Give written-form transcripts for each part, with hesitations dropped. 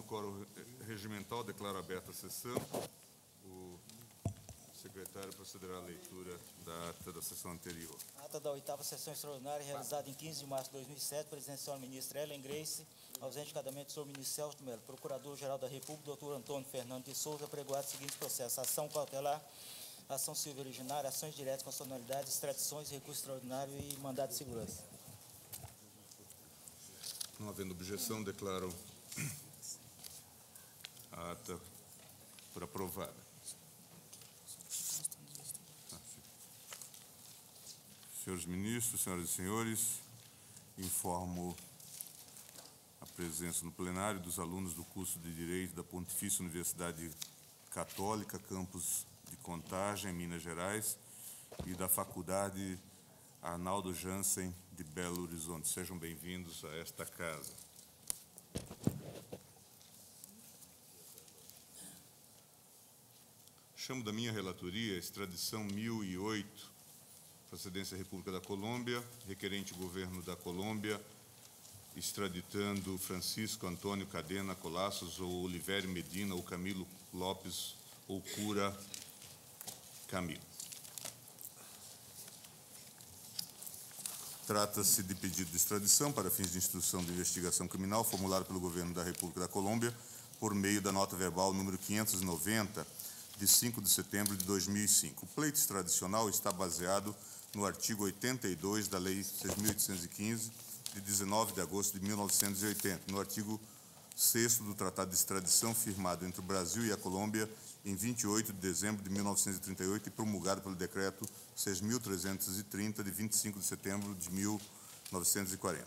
quórum regimental, declaro aberta a sessão. O secretário procederá à leitura da ata da sessão anterior. Ata da 8ª sessão extraordinária, realizada em 15 de março de 2007, presença da ministra Ellen Grace, ausente cadamente o senhor ministro Celso de Mello, procurador-geral da República, doutor Antônio Fernando de Souza, pregoado os seguintes processos: ação cautelar, ação civil originária, ações diretas, constitucionalidade, extradições, recurso extraordinário e mandado de segurança. Não havendo objeção, declaro a ata por aprovada. Senhores ministros, senhoras e senhores, informo a presença no plenário dos alunos do curso de Direito da Pontifícia Universidade Católica, campus de Contagem, Minas Gerais, e da Faculdade Arnaldo Jansen de Belo Horizonte. Sejam bem-vindos a esta casa. Chamo da minha relatoria a extradição 1008, procedência República da Colômbia, requerente governo da Colômbia, extraditando Francisco Antônio Cadena Collaços ou Olivério Medina ou Camilo Lopes ou Cura Camilo. Trata-se de pedido de extradição para fins de instrução de investigação criminal formulado pelo governo da República da Colômbia por meio da nota verbal número 590, de 5 de setembro de 2005. O pleito extradicional está baseado no artigo 82 da Lei 6.815, de 19 de agosto de 1980, no artigo 6º do Tratado de Extradição, firmado entre o Brasil e a Colômbia em 28 de dezembro de 1938 e promulgado pelo Decreto 6.330, de 25 de setembro de 1940.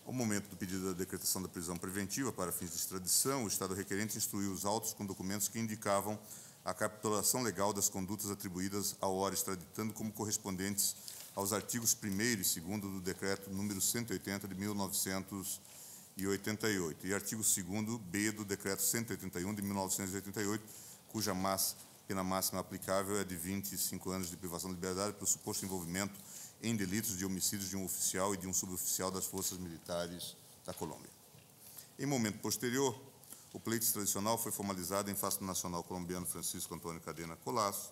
Ao momento do pedido da decretação da prisão preventiva para fins de extradição, o Estado requerente instruiu os autos com documentos que indicavam a capitulação legal das condutas atribuídas ao ora extraditando como correspondentes aos artigos 1º e 2º do Decreto número 180 de 1988 e artigo 2º-B do Decreto 181 de 1988, cuja pena máxima aplicável é de 25 anos de privação de liberdade pelo suposto envolvimento em delitos de homicídios de um oficial e de um suboficial das forças militares da Colômbia. Em momento posterior, o pleito extradicional foi formalizado em face do nacional colombiano Francisco Antônio Cadena Collaços,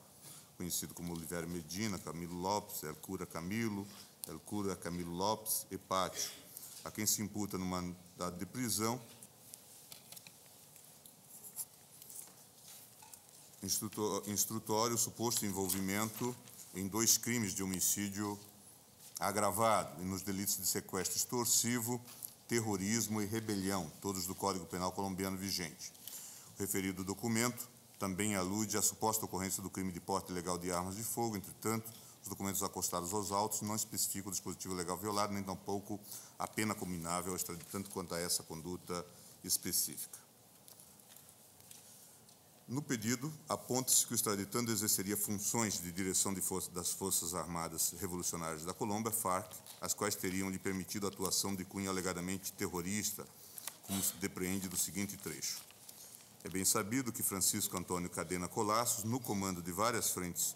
conhecido como Olivério Medina, Camilo Lopes, El Cura Camilo Lopes e Pátio, a quem se imputa no mandado de prisão instrutório o suposto envolvimento em 2 crimes de homicídio agravado e nos delitos de sequestro extorsivo, terrorismo e rebelião, todos do Código Penal colombiano vigente. O referido documento também alude à suposta ocorrência do crime de porte ilegal de armas de fogo. Entretanto, os documentos acostados aos autos não especificam o dispositivo legal violado, nem tampouco a pena combinável ao extraditante quanto a essa conduta específica. No pedido, aponta-se que o extraditando exerceria funções de direção das Forças Armadas Revolucionárias da Colômbia, FARC, as quais teriam lhe permitido a atuação de cunho alegadamente terrorista, como se depreende do seguinte trecho. É bem sabido que Francisco Antônio Cadena Collaços, no comando de várias frentes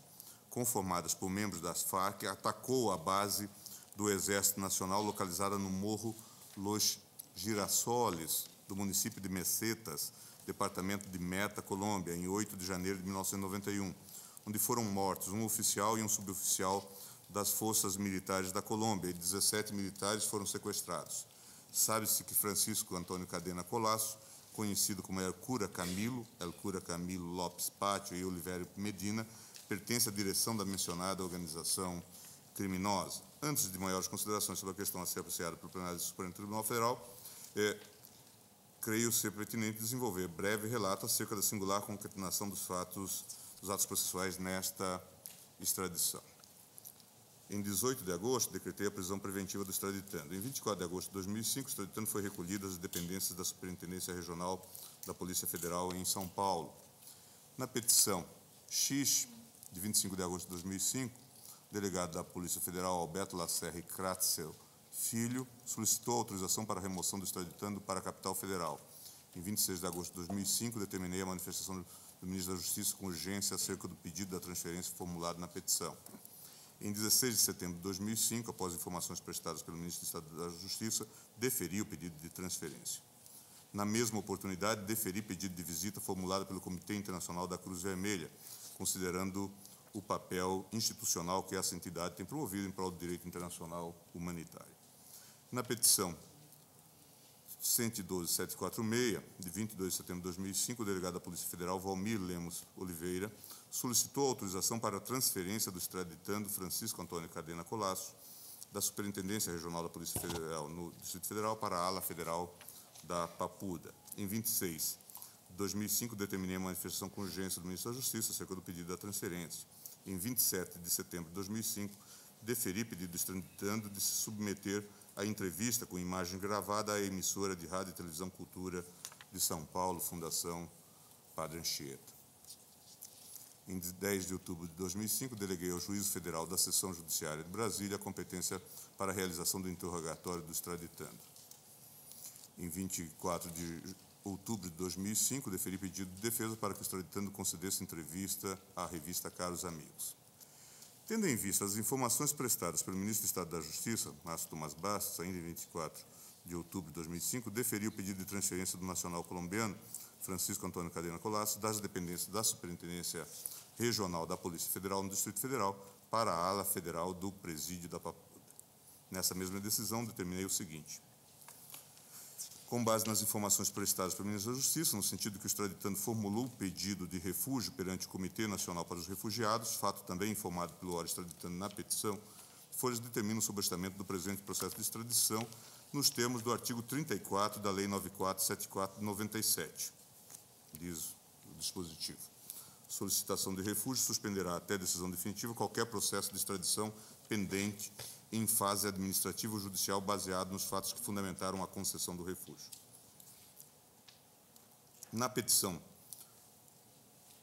conformadas por membros das FARC, atacou a base do Exército Nacional localizada no Morro Los Girasoles, do município de Mesetas, departamento de Meta, Colômbia, em 8 de janeiro de 1991, onde foram mortos um oficial e um suboficial das forças militares da Colômbia e 17 militares foram sequestrados. Sabe-se que Francisco Antônio Cadena Collaços, conhecido como El Cura Camilo Lopes Pátio e Olivério Medina, pertence à direção da mencionada organização criminosa. Antes de maiores considerações sobre a questão a ser apreciada pelo plenário do Supremo Tribunal Federal, creio ser pertinente desenvolver breve relato acerca da singular concatenação dos atos processuais nesta extradição. Em 18 de agosto, decretei a prisão preventiva do extraditando. Em 24 de agosto de 2005, o extraditando foi recolhido às dependências da Superintendência Regional da Polícia Federal em São Paulo. Na petição X, de 25 de agosto de 2005, o delegado da Polícia Federal, Alberto Lacerre Kratzel Filho, solicitou autorização para a remoção do extraditando para a capital federal. Em 26 de agosto de 2005, determinei a manifestação do ministro da Justiça com urgência acerca do pedido da transferência formulado na petição. Em 16 de setembro de 2005, após informações prestadas pelo ministro do Estado da Justiça, deferi o pedido de transferência. Na mesma oportunidade, deferi pedido de visita formulado pelo Comitê Internacional da Cruz Vermelha, considerando o papel institucional que essa entidade tem promovido em prol do direito internacional humanitário. Na petição 112.746, de 22 de setembro de 2005, o delegado da Polícia Federal, Valmir Lemos Oliveira, solicitou autorização para a transferência do extraditando Francisco Antônio Cadena Colasso, da Superintendência Regional da Polícia Federal no Distrito Federal para a ala federal da Papuda. Em 26 de 2005, determinei a manifestação com urgência do Ministro da Justiça acerca do pedido da transferência. Em 27 de setembro de 2005, deferi pedido do extraditando de se submeter à entrevista com imagem gravada à emissora de Rádio e Televisão Cultura de São Paulo, Fundação Padre Anchieta. Em 10 de outubro de 2005, deleguei ao Juízo Federal da Seção Judiciária de Brasília a competência para a realização do interrogatório do extraditando. Em 24 de outubro de 2005, deferi pedido de defesa para que o extraditando concedesse entrevista à revista Caros Amigos. Tendo em vista as informações prestadas pelo Ministro do Estado da Justiça, Márcio Tomás Bastos, ainda em 24 de outubro de 2005, deferi o pedido de transferência do nacional colombiano Francisco Antônio Cadena Colasso das dependências da Superintendência Regional da Polícia Federal no Distrito Federal para a ala federal do Presídio da Papuda. Nessa mesma decisão, determinei o seguinte: com base nas informações prestadas pelo Ministro da Justiça, no sentido que o extraditando formulou o pedido de refúgio perante o Comitê Nacional para os Refugiados, fato também informado pelo órgão extraditando na petição, folhas determinam o sobrestamento do presente processo de extradição nos termos do artigo 34 da Lei 9474 de 97, diz o dispositivo. Solicitação de refúgio suspenderá até decisão definitiva qualquer processo de extradição pendente em fase administrativa ou judicial baseado nos fatos que fundamentaram a concessão do refúgio. Na petição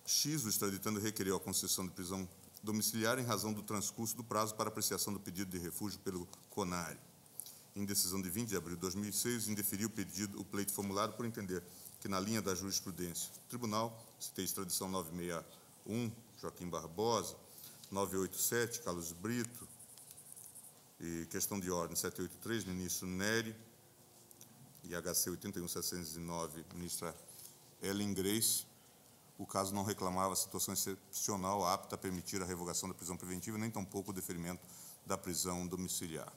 X, o extraditando requereu a concessão de prisão domiciliar em razão do transcurso do prazo para apreciação do pedido de refúgio pelo CONARE. Em decisão de 20 de abril de 2006, indeferiu o pleito formulado por entender que, na linha da jurisprudência do Tribunal, citei extradição 961, Joaquim Barbosa, 987, Carlos Brito, e questão de ordem 783, ministro Nery, e HC 81709, ministra Ellen Grace, o caso não reclamava situação excepcional apta a permitir a revogação da prisão preventiva, nem tampouco o deferimento da prisão domiciliar.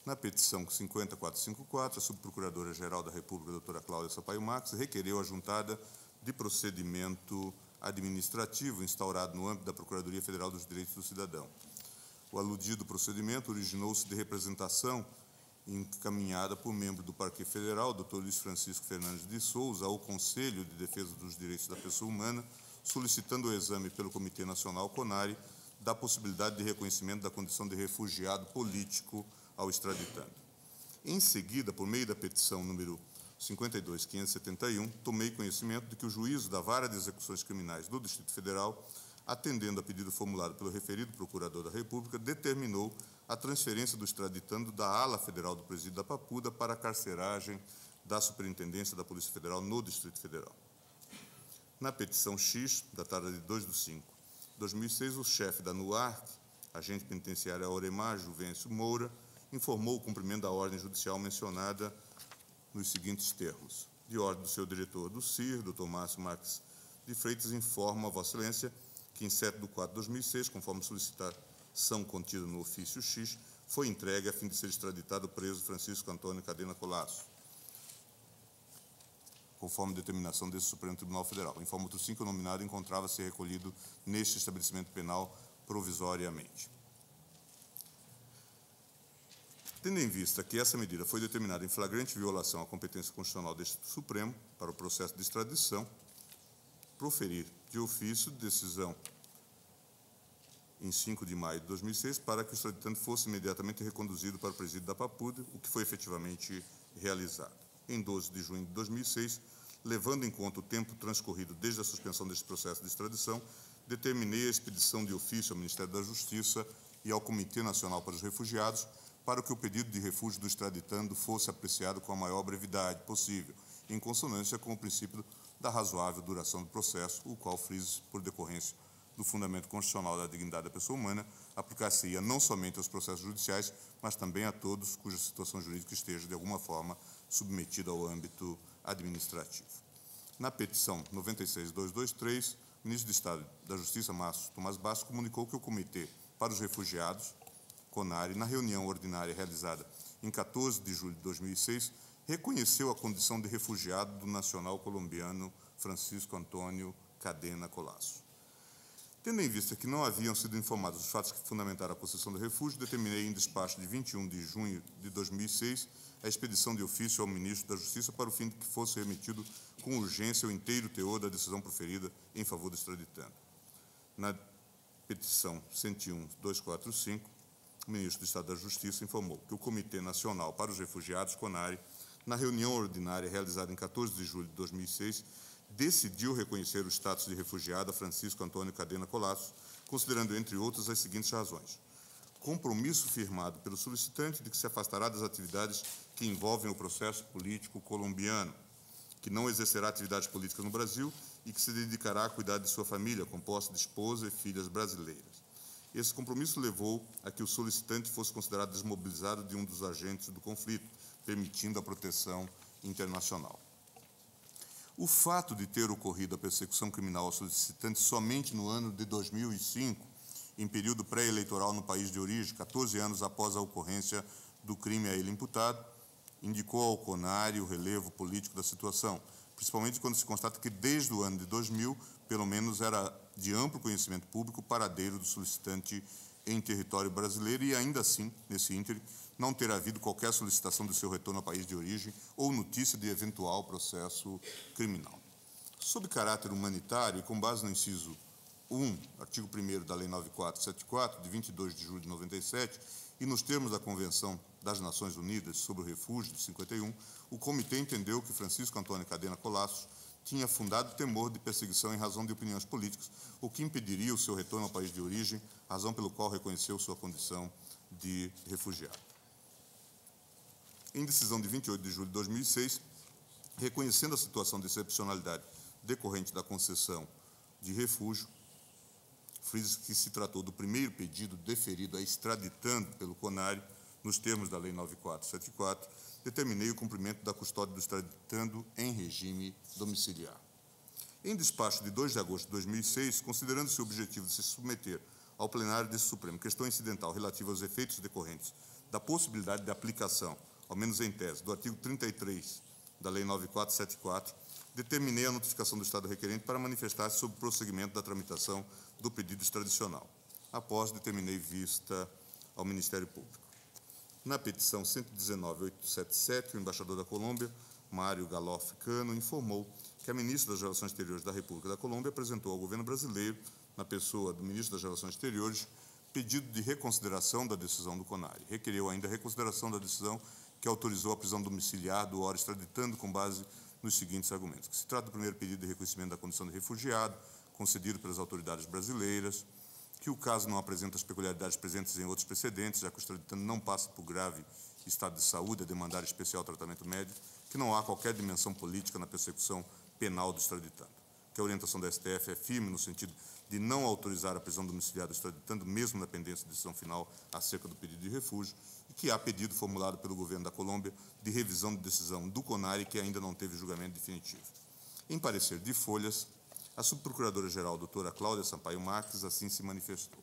Na petição 50454, a subprocuradora-geral da República, doutora Cláudia Sampaio Marques, requereu a juntada de procedimento administrativo instaurado no âmbito da Procuradoria Federal dos Direitos do Cidadão. O aludido procedimento originou-se de representação encaminhada por membro do Parquê Federal, Dr. Luiz Francisco Fernandes de Souza, ao Conselho de Defesa dos Direitos da Pessoa Humana, solicitando o exame pelo Comitê Nacional CONARE da possibilidade de reconhecimento da condição de refugiado político ao extraditando. Em seguida, por meio da petição número 52.571, tomei conhecimento de que o juízo da Vara de Execuções Criminais do Distrito Federal, atendendo a pedido formulado pelo referido Procurador da República, determinou a transferência do extraditando da ala federal do Presídio da Papuda para a carceragem da Superintendência da Polícia Federal no Distrito Federal. Na petição X, datada de 2 de 5 de 2006, o chefe da NUARC, agente penitenciário Auremar Juvencio Moura, informou o cumprimento da ordem judicial mencionada nos seguintes termos. De ordem do seu diretor do CIR, Dr. Márcio Marques de Freitas, informa a Vossa Excelência que, em 7 de 4 de 2006, conforme solicitação contida no ofício X, foi entregue a fim de ser extraditado o preso Francisco Antônio Cadena Colasso, conforme determinação desse Supremo Tribunal Federal. Informa outro 5 que o nominado encontrava-se recolhido neste estabelecimento penal provisoriamente. Tendo em vista que essa medida foi determinada em flagrante violação à competência constitucional deste Supremo para o processo de extradição, proferir de ofício decisão em 5 de maio de 2006 para que o extraditando fosse imediatamente reconduzido para o Presídio da Papuda, o que foi efetivamente realizado. Em 12 de junho de 2006, levando em conta o tempo transcorrido desde a suspensão deste processo de extradição, determinei a expedição de ofício ao Ministério da Justiça e ao Comitê Nacional para os Refugiados para que o pedido de refúgio do extraditando fosse apreciado com a maior brevidade possível, em consonância com o princípio da razoável duração do processo, o qual frisa por decorrência do fundamento constitucional da dignidade da pessoa humana, aplicar-se-ia não somente aos processos judiciais, mas também a todos cuja situação jurídica esteja, de alguma forma, submetida ao âmbito administrativo. Na petição 96.223, o ministro de Estado da Justiça, Márcio Tomás Bastos, comunicou que o Comitê para os Refugiados, CONARE, na reunião ordinária realizada em 14 de julho de 2006, reconheceu a condição de refugiado do nacional colombiano Francisco Antônio Cadena Colasso. Tendo em vista que não haviam sido informados os fatos que fundamentaram a concessão do refúgio, determinei em despacho de 21 de junho de 2006 a expedição de ofício ao ministro da Justiça para o fim de que fosse remetido com urgência o inteiro teor da decisão proferida em favor do extraditando. Na petição 101.245, o ministro do Estado da Justiça informou que o Comitê Nacional para os Refugiados, CONARE, na reunião ordinária realizada em 14 de julho de 2006, decidiu reconhecer o status de refugiado a Francisco Antônio Cadena Colasso, considerando, entre outras, as seguintes razões: compromisso firmado pelo solicitante de que se afastará das atividades que envolvem o processo político colombiano, que não exercerá atividades políticas no Brasil e que se dedicará a cuidar de sua família, composta de esposa e filhas brasileiras. Esse compromisso levou a que o solicitante fosse considerado desmobilizado de um dos agentes do conflito, permitindo a proteção internacional. O fato de ter ocorrido a persecução criminal ao solicitante somente no ano de 2005, em período pré-eleitoral no país de origem, 14 anos após a ocorrência do crime a ele imputado, indicou ao CONARE o relevo político da situação, principalmente quando se constata que, desde o ano de 2000, pelo menos era de amplo conhecimento público o paradeiro do solicitante em território brasileiro e, ainda assim, nesse ínterim, não ter havido qualquer solicitação de seu retorno ao país de origem ou notícia de eventual processo criminal. Sob caráter humanitário e com base no inciso 1, artigo 1º da Lei 9474, de 22 de julho de 97, e nos termos da Convenção das Nações Unidas sobre o Refúgio, de 51, o Comitê entendeu que Francisco Antônio Cadena Colasso tinha fundado temor de perseguição em razão de opiniões políticas, o que impediria o seu retorno ao país de origem, razão pelo qual reconheceu sua condição de refugiado. Em decisão de 28 de julho de 2006, reconhecendo a situação de excepcionalidade decorrente da concessão de refúgio, friso que se tratou do primeiro pedido deferido a extraditando pelo CONARE, nos termos da Lei 9474, determinei o cumprimento da custódia do extraditando em regime domiciliar. Em despacho de 2 de agosto de 2006, considerando-se o objetivo de se submeter ao plenário desse Supremo questão incidental relativa aos efeitos decorrentes da possibilidade de aplicação, ao menos em tese, do artigo 33 da Lei 9474, determinei a notificação do Estado requerente para manifestar-se sobre o prosseguimento da tramitação do pedido extradicional. Após, determinei vista ao Ministério Público. Na petição 119.877, o embaixador da Colômbia, Mário Galof Cano, informou que a ministra das Relações Exteriores da República da Colômbia apresentou ao governo brasileiro, na pessoa do ministro das Relações Exteriores, pedido de reconsideração da decisão do CONARE. Requereu ainda a reconsideração da decisão que autorizou a prisão domiciliar do ora extraditando com base nos seguintes argumentos: que se trata do primeiro pedido de reconhecimento da condição de refugiado, concedido pelas autoridades brasileiras, que o caso não apresenta as peculiaridades presentes em outros precedentes, já que o extraditando não passa por grave estado de saúde a demandar especial tratamento médico, que não há qualquer dimensão política na persecução penal do extraditando, que a orientação da STF é firme no sentido de não autorizar a prisão domiciliar do extraditando, mesmo na pendência de decisão final acerca do pedido de refúgio, e que há pedido formulado pelo governo da Colômbia de revisão de decisão do CONARE que ainda não teve julgamento definitivo. Em parecer de folhas, a subprocuradora-geral, doutora Cláudia Sampaio Marques, assim se manifestou.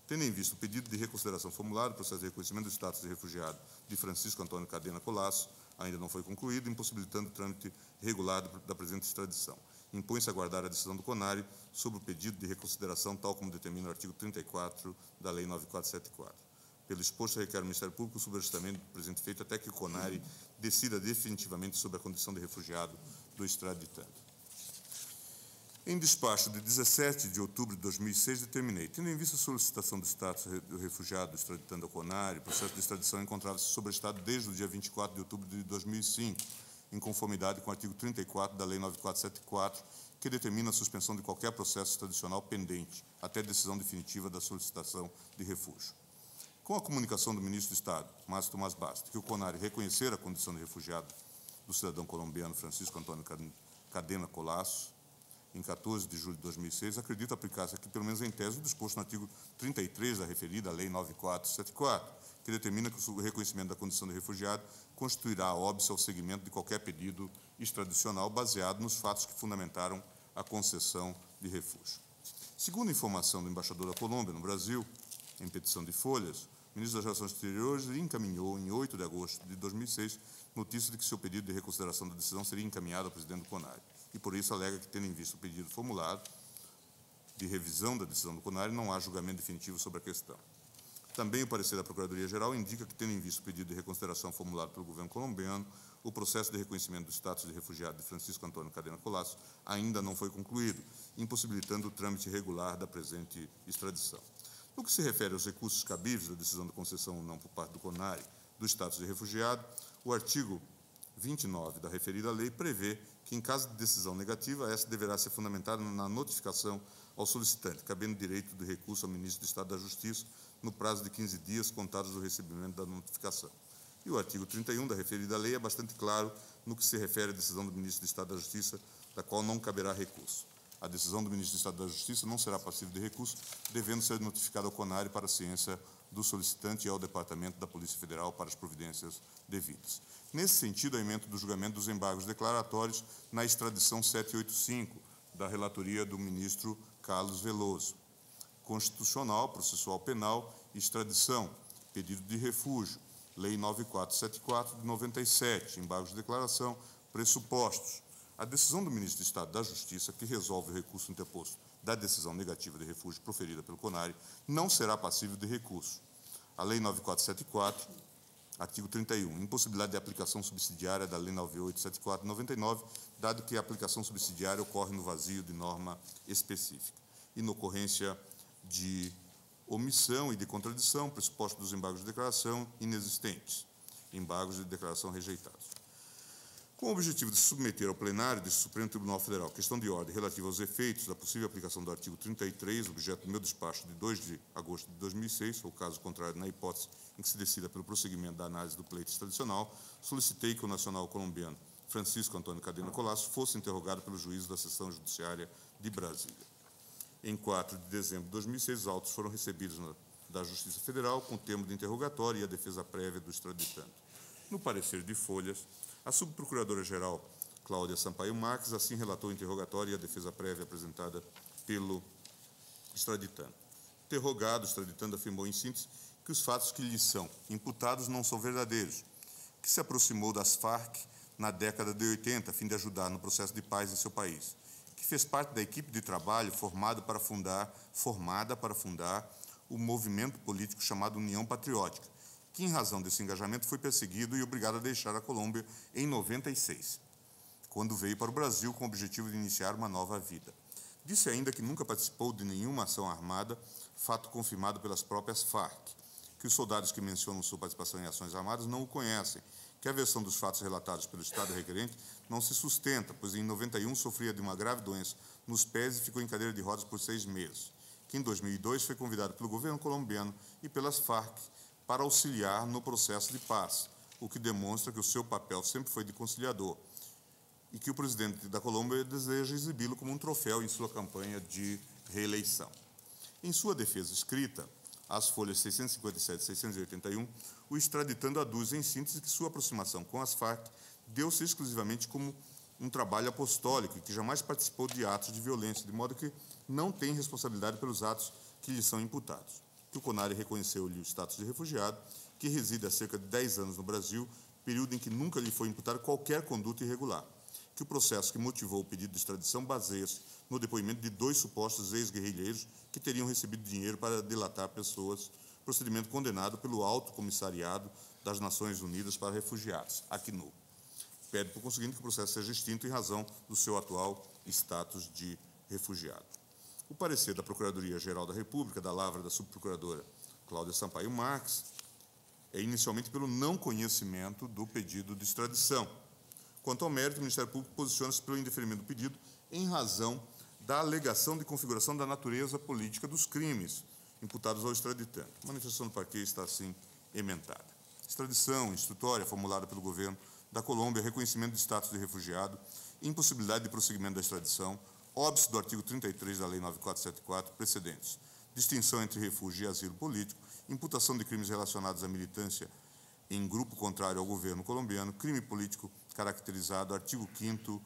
Tendo em vista o pedido de reconsideração formulado, o processo de reconhecimento do status de refugiado de Francisco Antônio Cadena Colasso ainda não foi concluído, impossibilitando o trâmite regulado da presente extradição. Impõe-se aguardar a decisão do CONARE sobre o pedido de reconsideração, tal como determina o artigo 34 da Lei 9474. Pelo exposto, requer ao Ministério Público o subajustamento do presente feito até que o CONARE decida definitivamente sobre a condição de refugiado do extraditando. Em despacho de 17 de outubro de 2006, determinei, tendo em vista a solicitação do status do refugiado extraditando ao CONARE, o processo de extradição encontrava-se sobrestado desde o dia 24 de outubro de 2005, em conformidade com o artigo 34 da Lei 9474, que determina a suspensão de qualquer processo extradicional pendente, até decisão definitiva da solicitação de refúgio. Com a comunicação do ministro do Estado, Márcio Tomás Bastos, que o CONARE reconhecer a condição de refugiado do cidadão colombiano Francisco Antônio Cadena Colasso, em 14 de julho de 2006, acredito aplicar-se aqui, pelo menos em tese, o disposto no artigo 33 da referida Lei 9474, que determina que o reconhecimento da condição de refugiado constituirá óbice ao seguimento de qualquer pedido extradicional baseado nos fatos que fundamentaram a concessão de refúgio. Segundo a informação do embaixador da Colômbia no Brasil, em petição de folhas, o ministro das Relações Exteriores encaminhou, em 8 de agosto de 2006, notícia de que seu pedido de reconsideração da decisão seria encaminhado ao presidente do CONARE, e por isso alega que, tendo em vista o pedido formulado de revisão da decisão do CONARE, não há julgamento definitivo sobre a questão. Também o parecer da Procuradoria-Geral indica que, tendo em vista o pedido de reconsideração formulado pelo governo colombiano, o processo de reconhecimento do status de refugiado de Francisco Antônio Cadena Colasso ainda não foi concluído, impossibilitando o trâmite regular da presente extradição. No que se refere aos recursos cabíveis da decisão de concessão ou não por parte do CONARE do status de refugiado, o artigo 29 da referida lei prevê que, em caso de decisão negativa, essa deverá ser fundamentada na notificação ao solicitante, cabendo direito de recurso ao ministro do Estado da Justiça no prazo de 15 dias contados do recebimento da notificação. E o artigo 31 da referida lei é bastante claro no que se refere à decisão do ministro do Estado da Justiça, da qual não caberá recurso. A decisão do ministro do Estado da Justiça não será passível de recurso, devendo ser notificada ao CONARE para a ciência do solicitante e ao Departamento da Polícia Federal para as providências devidas. Nesse sentido, a emenda do julgamento dos embargos declaratórios na extradição 785, da relatoria do ministro Carlos Veloso. Constitucional, processual penal, extradição, pedido de refúgio, Lei 9474 de 97, embargos de declaração, pressupostos. A decisão do ministro do Estado da Justiça, que resolve o recurso interposto da decisão negativa de refúgio proferida pelo CONARE, não será passível de recurso. A Lei 9474, artigo 31, impossibilidade de aplicação subsidiária da Lei 9874 de 99, dado que a aplicação subsidiária ocorre no vazio de norma específica. Inocorrência de omissão e de contradição, pressuposto dos embargos de declaração inexistentes, embargos de declaração rejeitados. Com o objetivo de submeter ao plenário do Supremo Tribunal Federal questão de ordem relativa aos efeitos da possível aplicação do artigo 33, objeto do meu despacho de 2 de agosto de 2006, ou caso contrário, na hipótese em que se decida pelo prosseguimento da análise do pleito extradicional, solicitei que o nacional colombiano Francisco Antônio Cadena Colasso fosse interrogado pelo juízo da Seção Judiciária de Brasília. Em 4 de dezembro de 2006, os autos foram recebidos da Justiça Federal com o termo de interrogatório e a defesa prévia do extraditando. No parecer de folhas, a subprocuradora-geral Cláudia Sampaio Marques assim relatou o interrogatório e a defesa prévia apresentada pelo extraditando. Interrogado, o extraditando afirmou em síntese que os fatos que lhe são imputados não são verdadeiros, que se aproximou das Farc na década de 80, a fim de ajudar no processo de paz em seu país, que fez parte da equipe de trabalho formada para fundar o movimento político chamado União Patriótica, que, em razão desse engajamento, foi perseguido e obrigado a deixar a Colômbia em 96, quando veio para o Brasil com o objetivo de iniciar uma nova vida. Disse ainda que nunca participou de nenhuma ação armada, fato confirmado pelas próprias Farc, que os soldados que mencionam sua participação em ações armadas não o conhecem, que a versão dos fatos relatados pelo Estado requerente não se sustenta, pois em 91 sofria de uma grave doença nos pés e ficou em cadeira de rodas por 6 meses, que em 2002 foi convidado pelo governo colombiano e pelas Farc para auxiliar no processo de paz, o que demonstra que o seu papel sempre foi de conciliador e que o presidente da Colômbia deseja exibi-lo como um troféu em sua campanha de reeleição. Em sua defesa escrita, às folhas 657 e 681, o extraditando aduz em síntese que sua aproximação com as Farc deu-se exclusivamente como um trabalho apostólico e que jamais participou de atos de violência, de modo que não tem responsabilidade pelos atos que lhe são imputados. Que o CONARE reconheceu-lhe o status de refugiado, que reside há cerca de 10 anos no Brasil, período em que nunca lhe foi imputada qualquer conduta irregular. Que o processo que motivou o pedido de extradição baseia-se no depoimento de 2 supostos ex-guerrilheiros que teriam recebido dinheiro para delatar pessoas, procedimento condenado pelo Alto Comissariado das Nações Unidas para Refugiados, ACNUR. Pede, por conseguinte, que o processo seja extinto em razão do seu atual status de refugiado. O parecer da Procuradoria-Geral da República, da lavra da subprocuradora Cláudia Sampaio Marques, é inicialmente pelo não conhecimento do pedido de extradição. Quanto ao mérito, o Ministério Público posiciona-se pelo indeferimento do pedido em razão da alegação de configuração da natureza política dos crimes imputados ao extraditante. A manifestação do parquê está, assim, emendada. Extradição instrutória formulada pelo governo da Colômbia, reconhecimento de status de refugiado, impossibilidade de prosseguimento da extradição, óbice do artigo 33 da Lei 9474, precedentes: distinção entre refúgio e asilo político, imputação de crimes relacionados à militância em grupo contrário ao governo colombiano, crime político caracterizado, artigo 5º,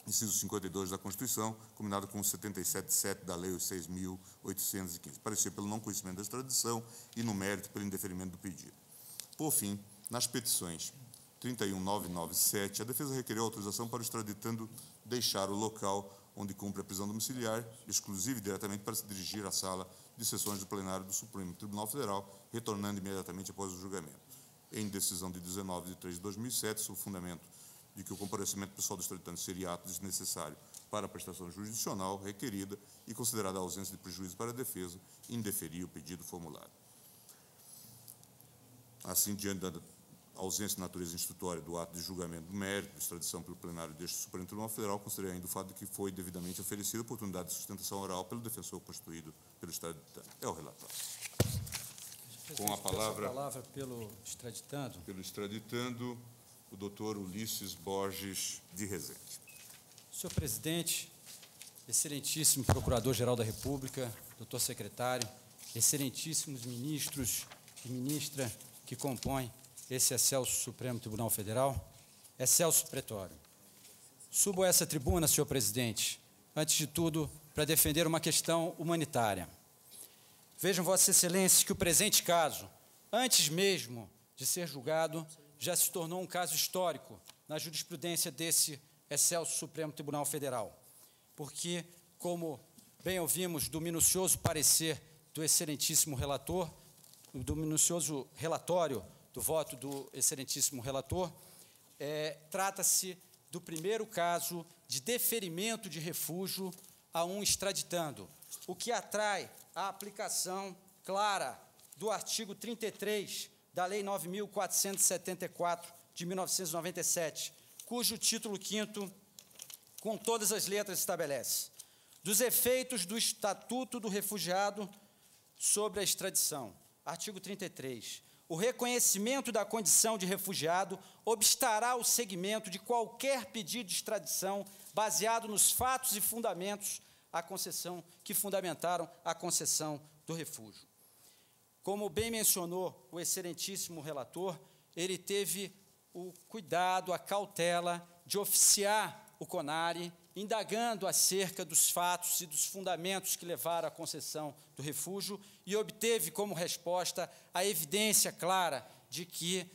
inciso 52 da Constituição, combinado com o 77.7 da Lei 6.815. Parecer pelo não conhecimento da extradição e, no mérito, pelo indeferimento do pedido. Por fim, nas petições 31997, a defesa requereu autorização para o extraditando deixar o local onde cumpre a prisão domiciliar, exclusiva e diretamente para se dirigir à sala de sessões do plenário do Supremo Tribunal Federal, retornando imediatamente após o julgamento. Em decisão de 19 de 3 de 2007, sob o fundamento de que o comparecimento pessoal do extraditando seria ato desnecessário para a prestação jurisdicional requerida e considerada a ausência de prejuízo para a defesa, indeferia o pedido formulado. Assim, diante da ausência de natureza instrutória do ato de julgamento do mérito de extradição pelo plenário deste Supremo Tribunal Federal, considerei ainda o fato de que foi devidamente oferecida a oportunidade de sustentação oral pelo defensor constituído pelo extraditando. É o relatório. Com a palavra pelo extraditando. Pelo extraditando, o doutor Ulisses Borges de Rezende. Senhor presidente, excelentíssimo procurador-geral da República, doutor secretário, excelentíssimos ministros e ministra que compõem esse excelso Supremo Tribunal Federal, excelso pretório. Subo a essa tribuna, senhor presidente, antes de tudo, para defender uma questão humanitária. Vejam, vossas excelências, que o presente caso, antes mesmo de ser julgado, já se tornou um caso histórico na jurisprudência desse excelso Supremo Tribunal Federal, porque, como bem ouvimos do minucioso parecer do excelentíssimo relator, do minucioso relatório do voto do excelentíssimo relator, trata-se do primeiro caso de deferimento de refúgio a um extraditando, o que atrai a aplicação clara do artigo 33 da Lei 9.474, de 1997, cujo título 5º, com todas as letras, estabelece: dos efeitos do Estatuto do Refugiado sobre a extradição. Artigo 33. O reconhecimento da condição de refugiado obstará o seguimento de qualquer pedido de extradição baseado nos fatos e fundamentos que fundamentaram a concessão do refúgio. Como bem mencionou o excelentíssimo relator, ele teve o cuidado, a cautela de oficiar o CONARE, indagando acerca dos fatos e dos fundamentos que levaram à concessão do refúgio e obteve como resposta a evidência clara de que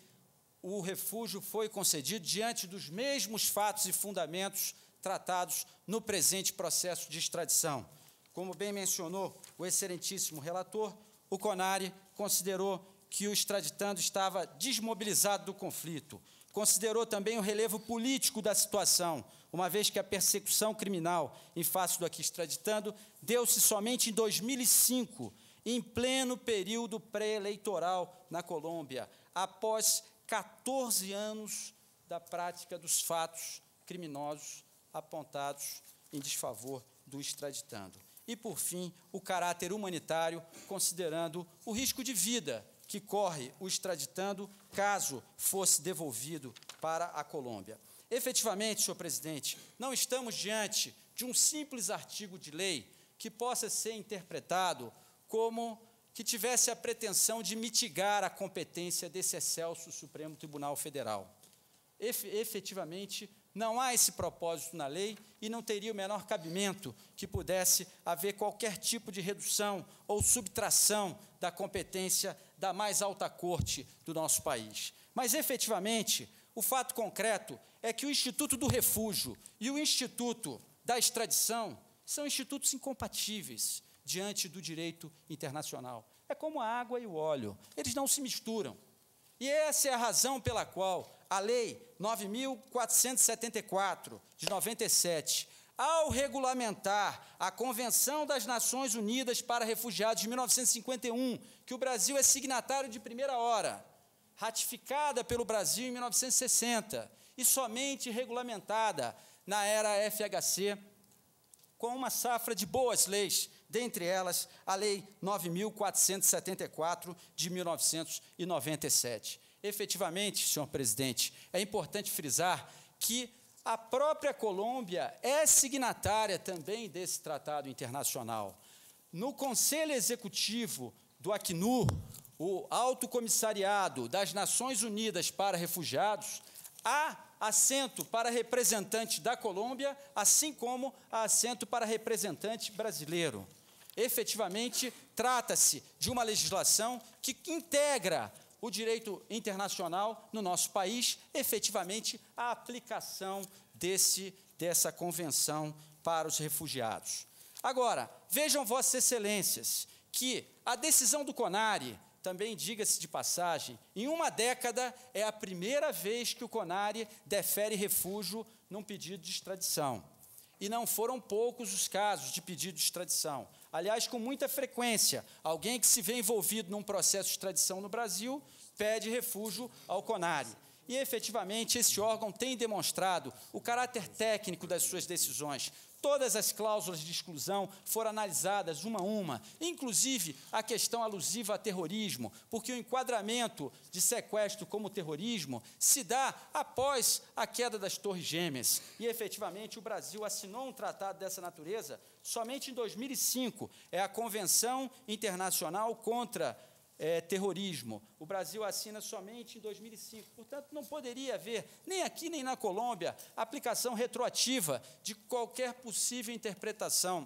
o refúgio foi concedido diante dos mesmos fatos e fundamentos tratados no presente processo de extradição. Como bem mencionou o excelentíssimo relator, o CONARE considerou que o extraditando estava desmobilizado do conflito, considerou também o relevo político da situação, uma vez que a persecução criminal em face do aqui extraditando deu-se somente em 2005, em pleno período pré-eleitoral na Colômbia, após 14 anos da prática dos fatos criminosos apontados em desfavor do extraditando. E, por fim, o caráter humanitário, considerando o risco de vida que corre o extraditando caso fosse devolvido para a Colômbia. Efetivamente, senhor presidente, não estamos diante de um simples artigo de lei que possa ser interpretado como que tivesse a pretensão de mitigar a competência desse excelso Supremo Tribunal Federal. Efetivamente, não há esse propósito na lei e não teria o menor cabimento que pudesse haver qualquer tipo de redução ou subtração da competência da mais alta corte do nosso país. Mas, efetivamente, o fato concreto é que o Instituto do Refúgio e o Instituto da Extradição são institutos incompatíveis diante do direito internacional. É como a água e o óleo, eles não se misturam. E essa é a razão pela qual a Lei 9.474, de 97, ao regulamentar a Convenção das Nações Unidas para Refugiados, de 1951, que o Brasil é signatário de primeira hora, ratificada pelo Brasil em 1960, e somente regulamentada na era FHC, com uma safra de boas leis, dentre elas a Lei 9.474, de 1997. Efetivamente, senhor presidente, é importante frisar que a própria Colômbia é signatária também desse tratado internacional. No Conselho Executivo do Acnur, o Alto Comissariado das Nações Unidas para Refugiados, há assento para representante da Colômbia, assim como há assento para representante brasileiro. Efetivamente, trata-se de uma legislação que integra o direito internacional no nosso país, efetivamente, a aplicação dessa convenção para os refugiados. Agora, vejam, Vossas Excelências, que a decisão do CONARE, também diga-se de passagem, em uma década é a primeira vez que o CONARE defere refúgio num pedido de extradição. E não foram poucos os casos de pedido de extradição. Aliás, com muita frequência, alguém que se vê envolvido num processo de extradição no Brasil pede refúgio ao CONARE. E, efetivamente, esse órgão tem demonstrado o caráter técnico das suas decisões. Todas as cláusulas de exclusão foram analisadas uma a uma, inclusive a questão alusiva a terrorismo, porque o enquadramento de sequestro como terrorismo se dá após a queda das Torres Gêmeas. E, efetivamente, o Brasil assinou um tratado dessa natureza somente em 2005. É a Convenção Internacional contra terrorismo. O Brasil assina somente em 2005. Portanto, não poderia haver, nem aqui nem na Colômbia, aplicação retroativa de qualquer possível interpretação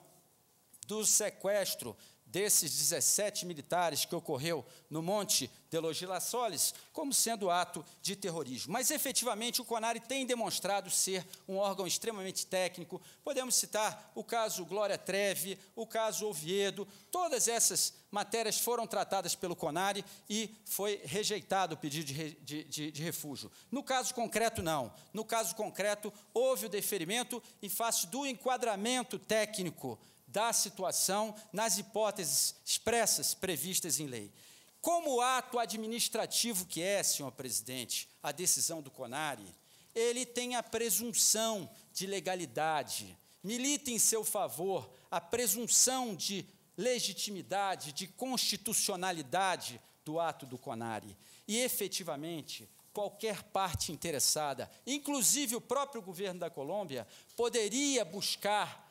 do sequestro desses 17 militares que ocorreu no Monte de los Girasoles como sendo ato de terrorismo. Mas, efetivamente, o CONARE tem demonstrado ser um órgão extremamente técnico. Podemos citar o caso Glória Trevi, o caso Oviedo. Todas essas matérias foram tratadas pelo CONARE e foi rejeitado o pedido de refúgio. No caso concreto, não. No caso concreto, houve o deferimento em face do enquadramento técnico da situação nas hipóteses expressas previstas em lei. Como ato administrativo que é, senhor presidente, a decisão do CONARE, ele tem a presunção de legalidade, milita em seu favor a presunção de legitimidade, de constitucionalidade do ato do CONARE. E, efetivamente, qualquer parte interessada, inclusive o próprio governo da Colômbia, poderia buscar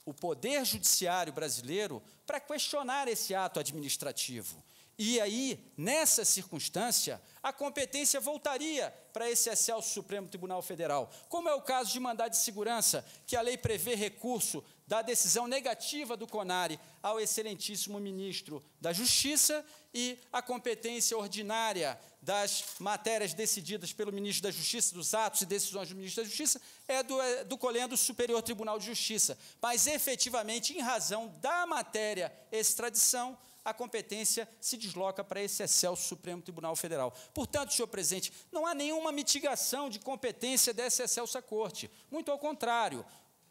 o Poder Judiciário brasileiro para questionar esse ato administrativo. E aí, nessa circunstância, a competência voltaria para esse excelso Supremo Tribunal Federal, como é o caso de mandado de segurança, que a lei prevê recurso da decisão negativa do CONARE ao excelentíssimo ministro da Justiça, e a competência ordinária das matérias decididas pelo ministro da Justiça, dos atos e decisões do ministro da Justiça, é do Colendo Superior Tribunal de Justiça. Mas, efetivamente, em razão da matéria extradição, a competência se desloca para esse excelso Supremo Tribunal Federal. Portanto, senhor presidente, não há nenhuma mitigação de competência dessa excelsa Corte. Muito ao contrário,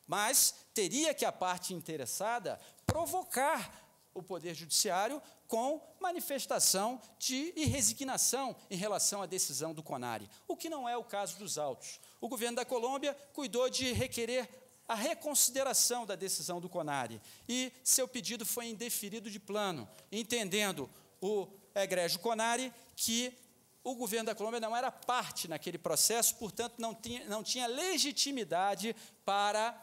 mas teria que a parte interessada provocar o Poder Judiciário com manifestação de resignação em relação à decisão do CONARE, o que não é o caso dos autos. O governo da Colômbia cuidou de requerer a reconsideração da decisão do CONARE, e seu pedido foi indeferido de plano, entendendo o egrégio CONARE que o governo da Colômbia não era parte naquele processo, portanto, não tinha legitimidade para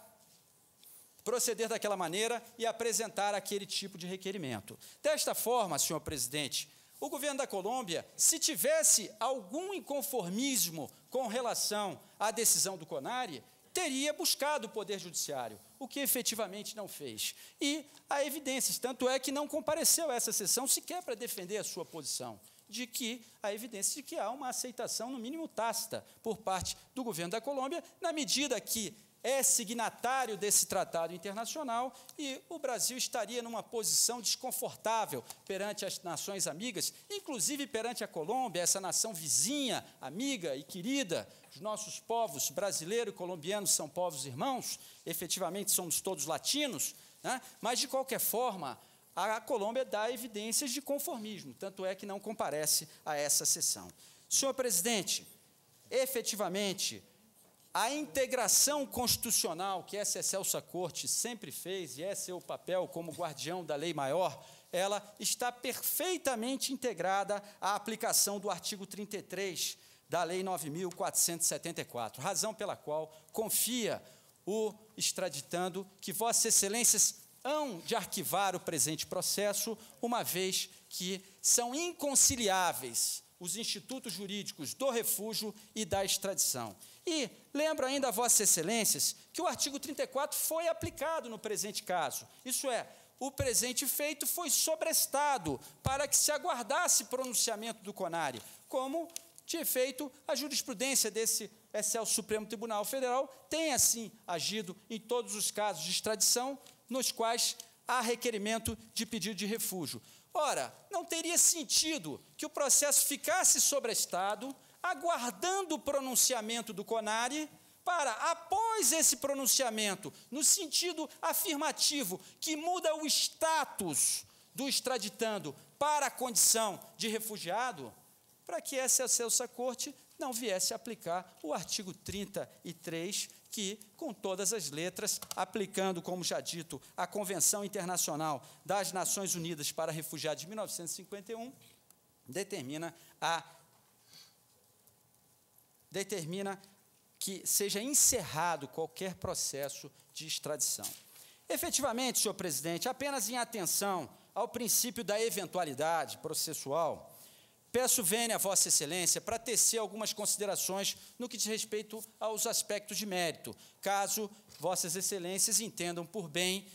proceder daquela maneira e apresentar aquele tipo de requerimento. Desta forma, senhor presidente, o governo da Colômbia, se tivesse algum inconformismo com relação à decisão do CONARE, teria buscado o Poder Judiciário, o que efetivamente não fez. E há evidências, tanto é que não compareceu a essa sessão sequer para defender a sua posição, de que há evidência de que há uma aceitação, no mínimo tácita, por parte do governo da Colômbia, na medida que é signatário desse tratado internacional, e o Brasil estaria numa posição desconfortável perante as nações amigas, inclusive perante a Colômbia, essa nação vizinha, amiga e querida. Os nossos povos brasileiro e colombiano são povos irmãos, efetivamente somos todos latinos, né? Mas, de qualquer forma, a Colômbia dá evidências de conformismo, tanto é que não comparece a essa sessão. Senhor presidente, efetivamente, a integração constitucional que essa excelsa Corte sempre fez, e é seu papel como guardião da lei maior, ela está perfeitamente integrada à aplicação do artigo 33, da Lei 9.474, razão pela qual confia o extraditando que Vossas Excelências hão de arquivar o presente processo, uma vez que são inconciliáveis os institutos jurídicos do refúgio e da extradição. E lembro ainda a Vossas Excelências que o artigo 34 foi aplicado no presente caso, isso é, o presente feito foi sobrestado para que se aguardasse pronunciamento do CONARE, como, de efeito, a jurisprudência desse excelso Supremo Tribunal Federal tem, assim, agido em todos os casos de extradição nos quais há requerimento de pedido de refúgio. Ora, não teria sentido que o processo ficasse sobrestado, aguardando o pronunciamento do CONARE, para, após esse pronunciamento, no sentido afirmativo, que muda o status do extraditando para a condição de refugiado, para que essa excelsa Corte não viesse a aplicar o artigo 33, que, com todas as letras, aplicando, como já dito, a Convenção Internacional das Nações Unidas para Refugiados de 1951, determina que seja encerrado qualquer processo de extradição. Efetivamente, senhor presidente, apenas em atenção ao princípio da eventualidade processual, peço vênia a Vossa Excelência para tecer algumas considerações no que diz respeito aos aspectos de mérito, caso Vossas Excelências entendam por bem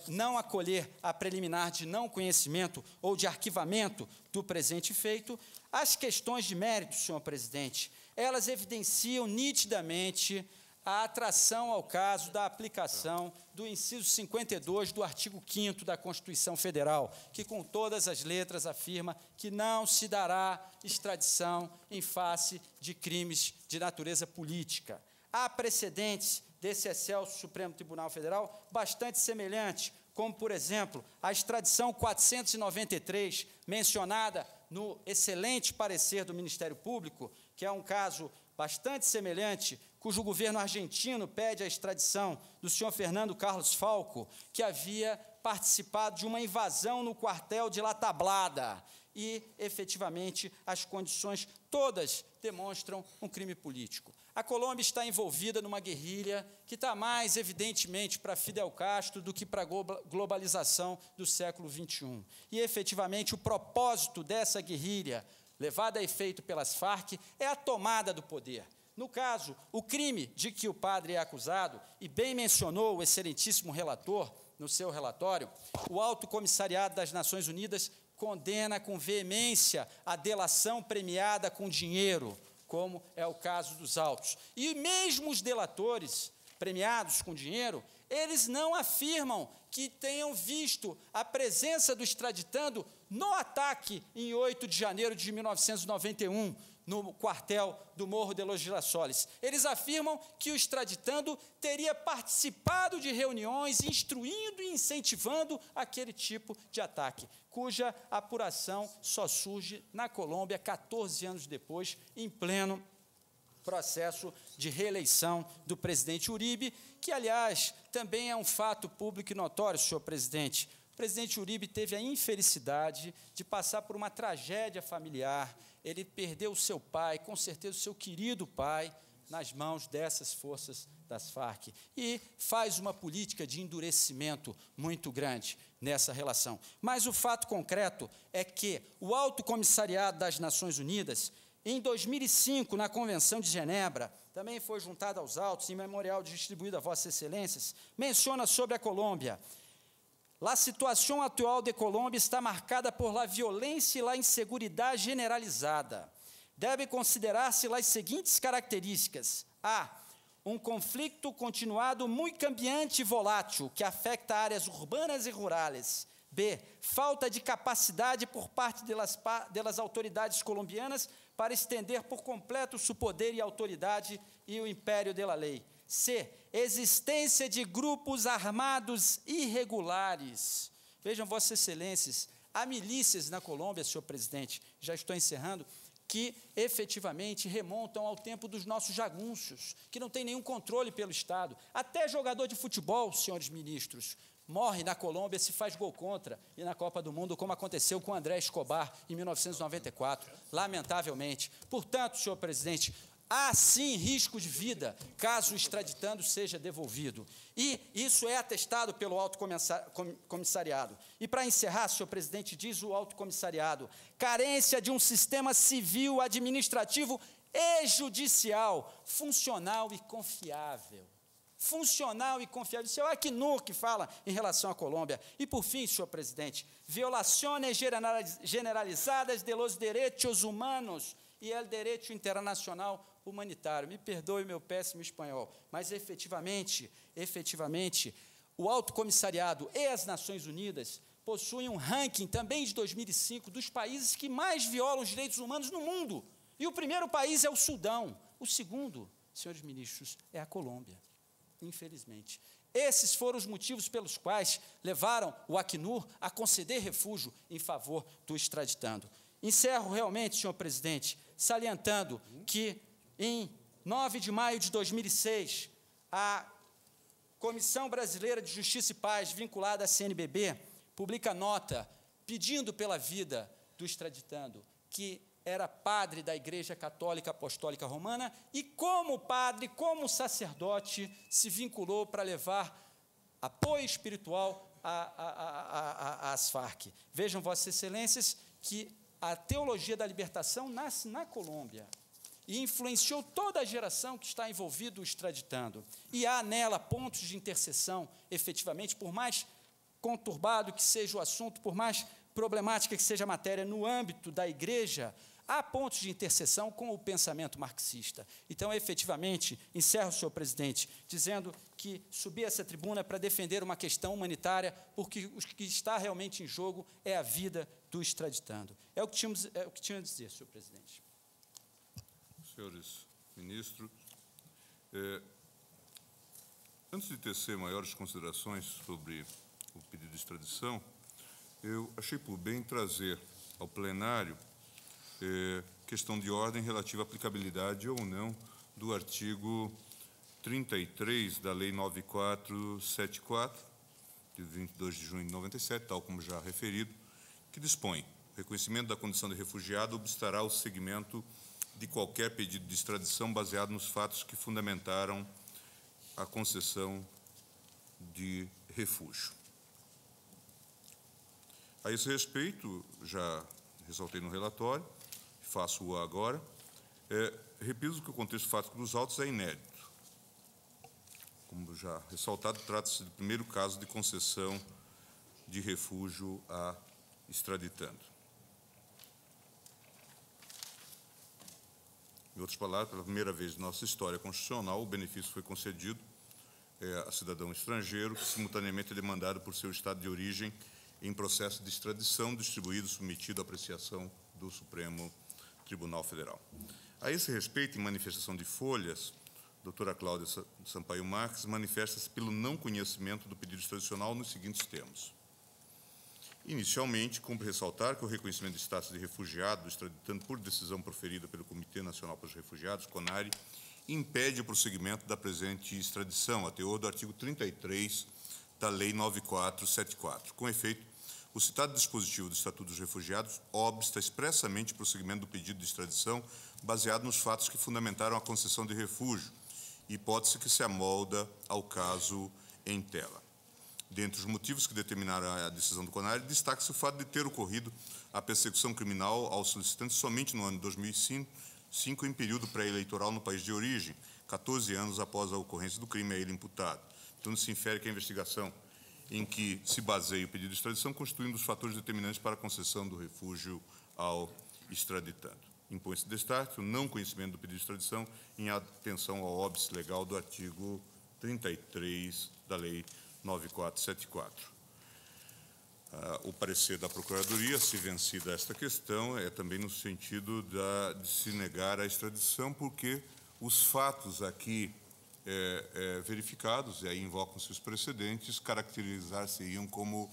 não acolher a preliminar de não conhecimento ou de arquivamento do presente feito. As questões de mérito, senhor presidente, elas evidenciam nitidamente a atração ao caso da aplicação do inciso 52 do artigo 5º da Constituição Federal, que, com todas as letras, afirma que não se dará extradição em face de crimes de natureza política. Há precedentes desse excelso Supremo Tribunal Federal bastante semelhantes, como, por exemplo, a extradição 493, mencionada no excelente parecer do Ministério Público, que é um caso bastante semelhante, cujo governo argentino pede a extradição do senhor Fernando Carlos Falco, que havia participado de uma invasão no quartel de La Tablada, e, efetivamente, as condições todas demonstram um crime político. A Colômbia está envolvida numa guerrilha que está mais, evidentemente, para Fidel Castro do que para a globalização do século XXI. E, efetivamente, o propósito dessa guerrilha, levada a efeito pelas Farc, é a tomada do poder. No caso, o crime de que o padre é acusado, e bem mencionou o excelentíssimo relator no seu relatório, o Alto Comissariado das Nações Unidas condena com veemência a delação premiada com dinheiro, como é o caso dos autos. E mesmo os delatores premiados com dinheiro, eles não afirmam que tenham visto a presença do extraditando no ataque em 8 de janeiro de 1991, no quartel do Morro de los Girasoles. Eles afirmam que o extraditando teria participado de reuniões, instruindo e incentivando aquele tipo de ataque, cuja apuração só surge na Colômbia 14 anos depois, em pleno processo de reeleição do presidente Uribe, que, aliás, também é um fato público e notório, senhor presidente. O presidente Uribe teve a infelicidade de passar por uma tragédia familiar. Ele perdeu o seu pai, com certeza o seu querido pai, nas mãos dessas forças das Farc, e faz uma política de endurecimento muito grande nessa relação. Mas o fato concreto é que o Alto Comissariado das Nações Unidas, em 2005, na Convenção de Genebra, também foi juntado aos autos, em memorial distribuído a Vossas Excelências, menciona sobre a Colômbia: a situação atual de Colômbia está marcada por la violência e la inseguridade generalizada. Deve considerar-se as seguintes características: a. Um conflito continuado muito cambiante e volátil, que afeta áreas urbanas e rurais. B. Falta de capacidade por parte das autoridades colombianas para estender por completo o seu poder e autoridade e o império da lei. C. Existência de grupos armados irregulares. Vejam, Vossas Excelências, há milícias na Colômbia, senhor presidente, já estou encerrando, que efetivamente remontam ao tempo dos nossos jagunços, que não tem nenhum controle pelo Estado. Até jogador de futebol, senhores ministros, morre na Colômbia, se faz gol contra e na Copa do Mundo, como aconteceu com André Escobar em 1994, lamentavelmente. Portanto, senhor presidente, há sim risco de vida caso o extraditando seja devolvido. E isso é atestado pelo Alto Comissariado. E para encerrar, senhor presidente, diz o Alto Comissariado, carência de um sistema civil, administrativo e judicial funcional e confiável. Funcional e confiável. Isso é o Acnur que fala em relação à Colômbia. E, por fim, senhor presidente, violações generalizadas de los derechos humanos e el derecho internacional humanitário. Me perdoe meu péssimo espanhol, mas efetivamente, o Alto Comissariado e as Nações Unidas possuem um ranking também de 2005 dos países que mais violam os direitos humanos no mundo. E o primeiro país é o Sudão. O segundo, senhores ministros, é a Colômbia. Infelizmente. Esses foram os motivos pelos quais levaram o Acnur a conceder refúgio em favor do extraditando. Encerro realmente, senhor presidente, salientando que, em 9 de maio de 2006, a Comissão Brasileira de Justiça e Paz, vinculada à CNBB, publica nota pedindo pela vida do extraditando, que era padre da Igreja Católica Apostólica Romana e, como padre, como sacerdote, se vinculou para levar apoio espiritual às Farc. Vejam, Vossas Excelências, que a teologia da libertação nasce na Colômbia e influenciou toda a geração que está envolvida o extraditando. E há nela pontos de interseção, efetivamente, por mais conturbado que seja o assunto, por mais problemática que seja a matéria no âmbito da Igreja, há pontos de interseção com o pensamento marxista. Então, efetivamente, encerro, senhor presidente, dizendo que subi a essa tribuna para defender uma questão humanitária, porque o que está realmente em jogo é a vida do extraditando. É o que tinha a dizer, senhor presidente. Senhores ministros, antes de tecer maiores considerações sobre o pedido de extradição, eu achei por bem trazer ao plenário questão de ordem relativa à aplicabilidade ou não do artigo 33 da Lei 9474, de 22 de junho de 97, tal como já referido, que dispõe: o reconhecimento da condição de refugiado obstará o seguimento de qualquer pedido de extradição baseado nos fatos que fundamentaram a concessão de refúgio. A esse respeito, já ressaltei no relatório, faço-o agora, repito que o contexto fático dos autos é inédito. Como já ressaltado, trata-se do primeiro caso de concessão de refúgio a extraditando. Em outras palavras, pela primeira vez em nossa história constitucional, o benefício foi concedido a cidadão estrangeiro que simultaneamente é demandado por seu estado de origem em processo de extradição, distribuído, submetido à apreciação do Supremo Tribunal Federal. A esse respeito, em manifestação de folhas, a doutora Cláudia Sampaio Marques manifesta-se pelo não conhecimento do pedido extradicional nos seguintes termos. Inicialmente, cumpre ressaltar que o reconhecimento de status de refugiado do extraditando por decisão proferida pelo Comitê Nacional para os Refugiados, CONARE, impede o prosseguimento da presente extradição, a teor do artigo 33 da Lei 9474. Com efeito, o citado dispositivo do Estatuto dos Refugiados obsta expressamente o prosseguimento do pedido de extradição baseado nos fatos que fundamentaram a concessão de refúgio, hipótese que se amolda ao caso em tela. Dentre os motivos que determinaram a decisão do CONARE, destaca-se o fato de ter ocorrido a persecução criminal aos solicitantes somente no ano de 2005, em período pré-eleitoral no país de origem, 14 anos após a ocorrência do crime a ele imputado. Então, se infere que a investigação em que se baseia o pedido de extradição constitui um dos fatores determinantes para a concessão do refúgio ao extraditando. Impõe-se destaque o não conhecimento do pedido de extradição em atenção ao óbice legal do artigo 33 da Lei 9474. O parecer da Procuradoria, se vencida esta questão, é também no sentido de se negar a extradição, porque os fatos aqui verificados, e aí invocam-se os precedentes, caracterizar-se-iam como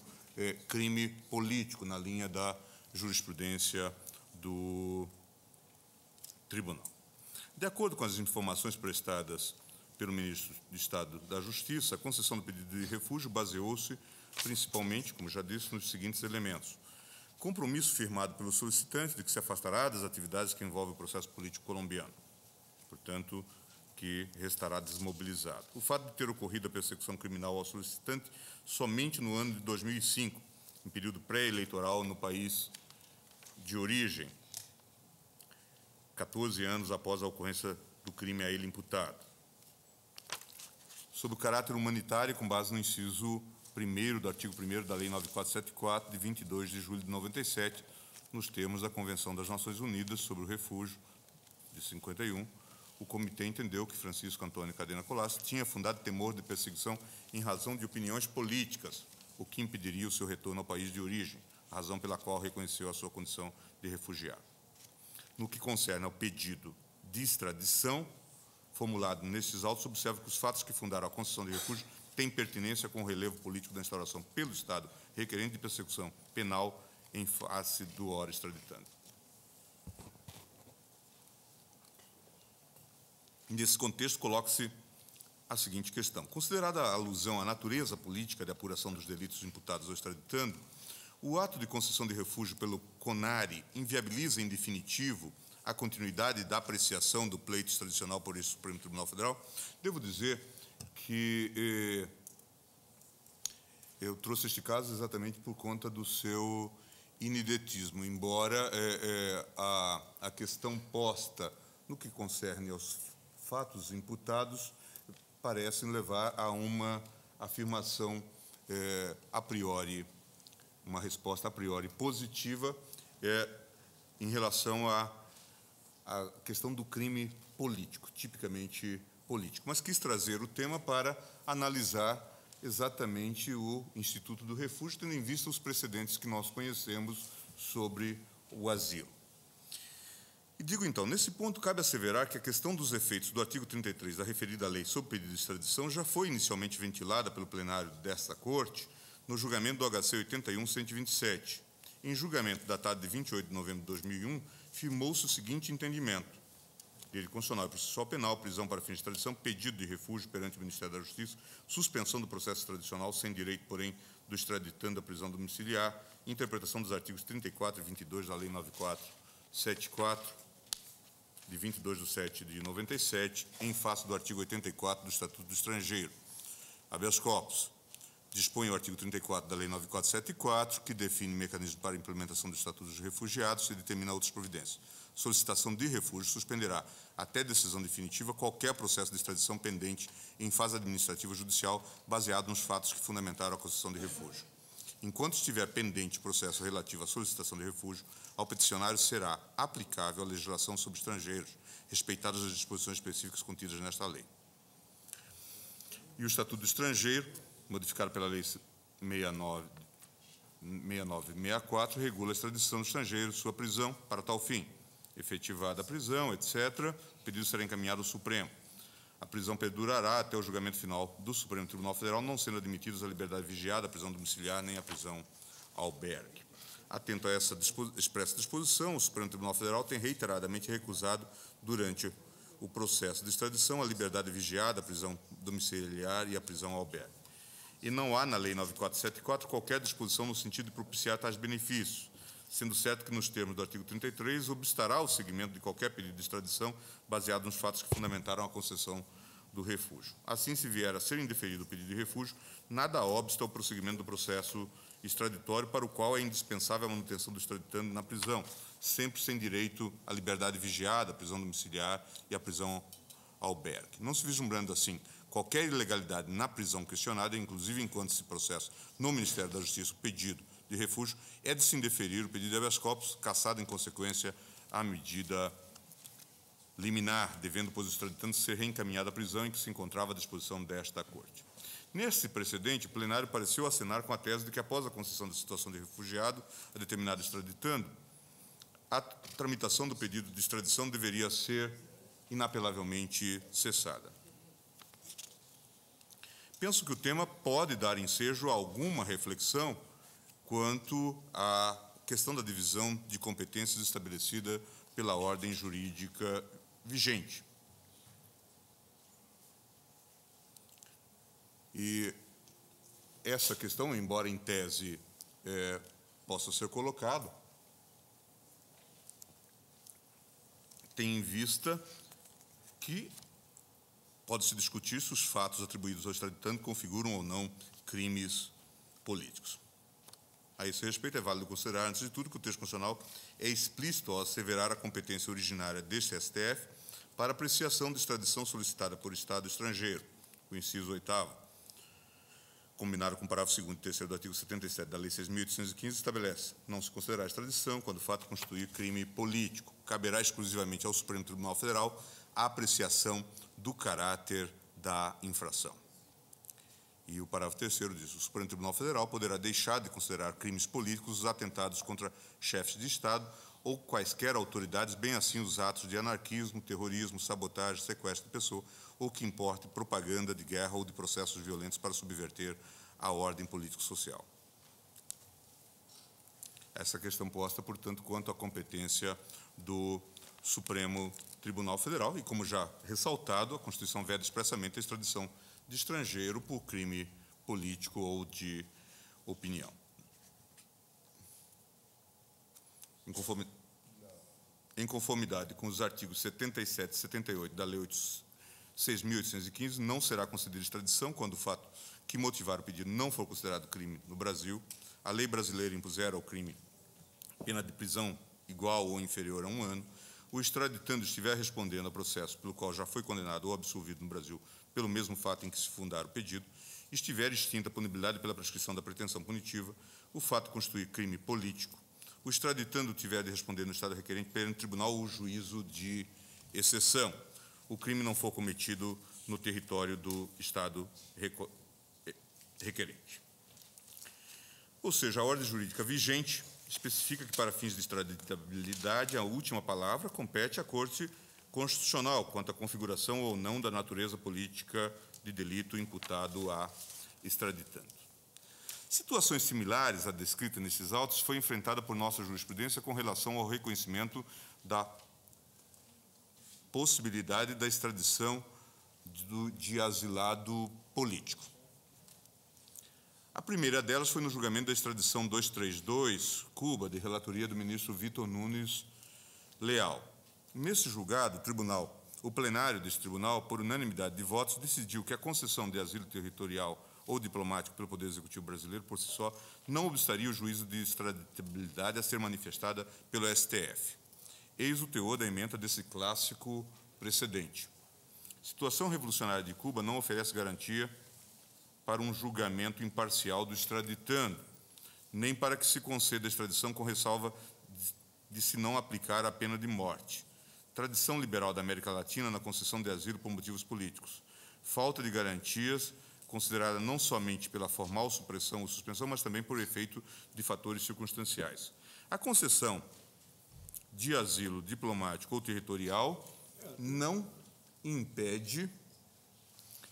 crime político na linha da jurisprudência do tribunal. De acordo com as informações prestadas pelo ministro de Estado da Justiça, a concessão do pedido de refúgio baseou-se principalmente, como já disse, nos seguintes elementos. Compromisso firmado pelo solicitante de que se afastará das atividades que envolvem o processo político colombiano, portanto, que restará desmobilizado. O fato de ter ocorrido a persecução criminal ao solicitante somente no ano de 2005, em período pré-eleitoral no país de origem, 14 anos após a ocorrência do crime a ele imputado. Sob o caráter humanitário, com base no inciso 1º do artigo 1º da Lei 9474, de 22 de julho de 97, nos termos da Convenção das Nações Unidas sobre o Refúgio, de 51, o Comitê entendeu que Francisco Antônio Cadena Collaço tinha fundado temor de perseguição em razão de opiniões políticas, o que impediria o seu retorno ao país de origem, razão pela qual reconheceu a sua condição de refugiado. No que concerne ao pedido de extradição, formulado nestes autos, observa que os fatos que fundaram a concessão de refúgio têm pertinência com o relevo político da instauração pelo Estado requerente de persecução penal em face do ora extraditando. Nesse contexto, coloca-se a seguinte questão. Considerada a alusão à natureza política de apuração dos delitos imputados ao extraditando, o ato de concessão de refúgio pelo CONARE inviabiliza em definitivo a continuidade da apreciação do pleito extradicional por esse Supremo Tribunal Federal? Devo dizer que eu trouxe este caso exatamente por conta do seu inidetismo, embora a questão posta no que concerne aos fatos imputados parecem levar a uma afirmação a priori, uma resposta a priori positiva em relação à questão do crime político, tipicamente político. Mas quis trazer o tema para analisar exatamente o Instituto do Refúgio, tendo em vista os precedentes que nós conhecemos sobre o asilo. E digo, então, nesse ponto, cabe asseverar que a questão dos efeitos do artigo 33 da referida lei sobre pedido de extradição já foi inicialmente ventilada pelo plenário desta Corte no julgamento do HC 81-127. Em julgamento datado de 28 de novembro de 2001, firmou-se o seguinte entendimento: direito constitucional e processual penal, prisão para fins de extradição, pedido de refúgio perante o Ministério da Justiça, suspensão do processo extradicional sem direito, porém, do extraditando à prisão domiciliar, interpretação dos artigos 34 e 22 da Lei 9474, de 22 de 7 de 97, em face do artigo 84 do Estatuto do Estrangeiro. Habeas corpus. Dispõe o artigo 34 da Lei 9474, que define mecanismo para a implementação do Estatuto dos Refugiados e determina outras providências. Solicitação de refúgio suspenderá, até decisão definitiva, qualquer processo de extradição pendente em fase administrativa judicial baseado nos fatos que fundamentaram a concessão de refúgio. Enquanto estiver pendente processo relativo à solicitação de refúgio, ao peticionário será aplicável a legislação sobre estrangeiros, respeitadas as disposições específicas contidas nesta lei. E o Estatuto do Estrangeiro, modificado pela Lei 6964, regula a extradição do estrangeiro, sua prisão para tal fim. Efetivada a prisão, etc., o pedido será encaminhado ao Supremo. A prisão perdurará até o julgamento final do Supremo Tribunal Federal, não sendo admitidos a liberdade vigiada, a prisão domiciliar, nem a prisão albergue. Atento a essa expressa disposição, o Supremo Tribunal Federal tem reiteradamente recusado, durante o processo de extradição, a liberdade vigiada, a prisão domiciliar e a prisão albergue. E não há, na Lei 9474, qualquer disposição no sentido de propiciar tais benefícios, sendo certo que, nos termos do artigo 33, obstará o seguimento de qualquer pedido de extradição baseado nos fatos que fundamentaram a concessão do refúgio. Assim, se vier a ser indeferido o pedido de refúgio, nada obsta ao prosseguimento do processo extraditório, para o qual é indispensável a manutenção do extraditando na prisão, sempre sem direito à liberdade vigiada, à prisão domiciliar e à prisão albergue. Não se vislumbrando, assim, qualquer ilegalidade na prisão questionada, inclusive enquanto se processa no Ministério da Justiça o pedido de refúgio, é de se indeferir o pedido de habeas corpus, cassado em consequência a medida liminar, devendo, pois, o extraditando ser reencaminhado à prisão em que se encontrava à disposição desta Corte. Nesse precedente, o plenário pareceu acenar com a tese de que, após a concessão da situação de refugiado a determinado extraditando, a tramitação do pedido de extradição deveria ser inapelavelmente cessada. Penso que o tema pode dar ensejo a alguma reflexão quanto à questão da divisão de competências estabelecida pela ordem jurídica vigente. E essa questão, embora em tese possa ser colocado, tem em vista que pode-se discutir se os fatos atribuídos ao extraditando configuram ou não crimes políticos. A esse respeito, é válido considerar, antes de tudo, que o texto constitucional é explícito ao asseverar a competência originária deste STF para apreciação de extradição solicitada por Estado estrangeiro, o inciso 8º, combinado com o parágrafo 2º e 3º do artigo 77 da Lei 6.815, estabelece: não se considerará extradição quando o fato constituir crime político. Caberá exclusivamente ao Supremo Tribunal Federal a apreciação do caráter da infração. E o parágrafo 3º diz: o Supremo Tribunal Federal poderá deixar de considerar crimes políticos os atentados contra chefes de Estado ou quaisquer autoridades, bem assim os atos de anarquismo, terrorismo, sabotagem, sequestro de pessoa, ou que importe propaganda de guerra ou de processos violentos para subverter a ordem político-social. Essa questão posta, portanto, quanto à competência do Supremo Tribunal Federal, e como já ressaltado, a Constituição veda expressamente a extradição de estrangeiro por crime político ou de opinião. Em conformidade com os artigos 77 e 78 da Lei 6.815, não será concedida extradição quando o fato que motivar o pedido não for considerado crime no Brasil, a lei brasileira impuser ao crime pena de prisão igual ou inferior a 1 ano, o extraditando estiver respondendo ao processo pelo qual já foi condenado ou absolvido no Brasil pelo mesmo fato em que se fundar o pedido, estiver extinta a punibilidade pela prescrição da pretensão punitiva, o fato constituir crime político, o extraditando tiver de responder no Estado requerente perante o tribunal ou juízo de exceção, o crime não for cometido no território do Estado requerente. Ou seja, a ordem jurídica vigente especifica que, para fins de extraditabilidade, a última palavra compete à Corte Constitucional quanto à configuração ou não da natureza política de delito imputado a extraditando. Situações similares à descrita nesses autos foi enfrentada por nossa jurisprudência com relação ao reconhecimento da possibilidade da extradição de asilado político. A primeira delas foi no julgamento da extradição 232, Cuba, de relatoria do ministro Vitor Nunes Leal. Nesse julgado, o plenário desse tribunal, por unanimidade de votos, decidiu que a concessão de asilo territorial ou diplomático pelo Poder Executivo brasileiro, por si só, não obstaria o juízo de extraditabilidade a ser manifestada pelo STF. Eis o teor da ementa desse clássico precedente. A situação revolucionária de Cuba não oferece garantia para um julgamento imparcial do extraditando, nem para que se conceda a extradição com ressalva de se não aplicar a pena de morte. Tradição liberal da América Latina na concessão de asilo por motivos políticos. Falta de garantias, considerada não somente pela formal supressão ou suspensão, mas também por efeito de fatores circunstanciais. A concessão de asilo diplomático ou territorial não impede,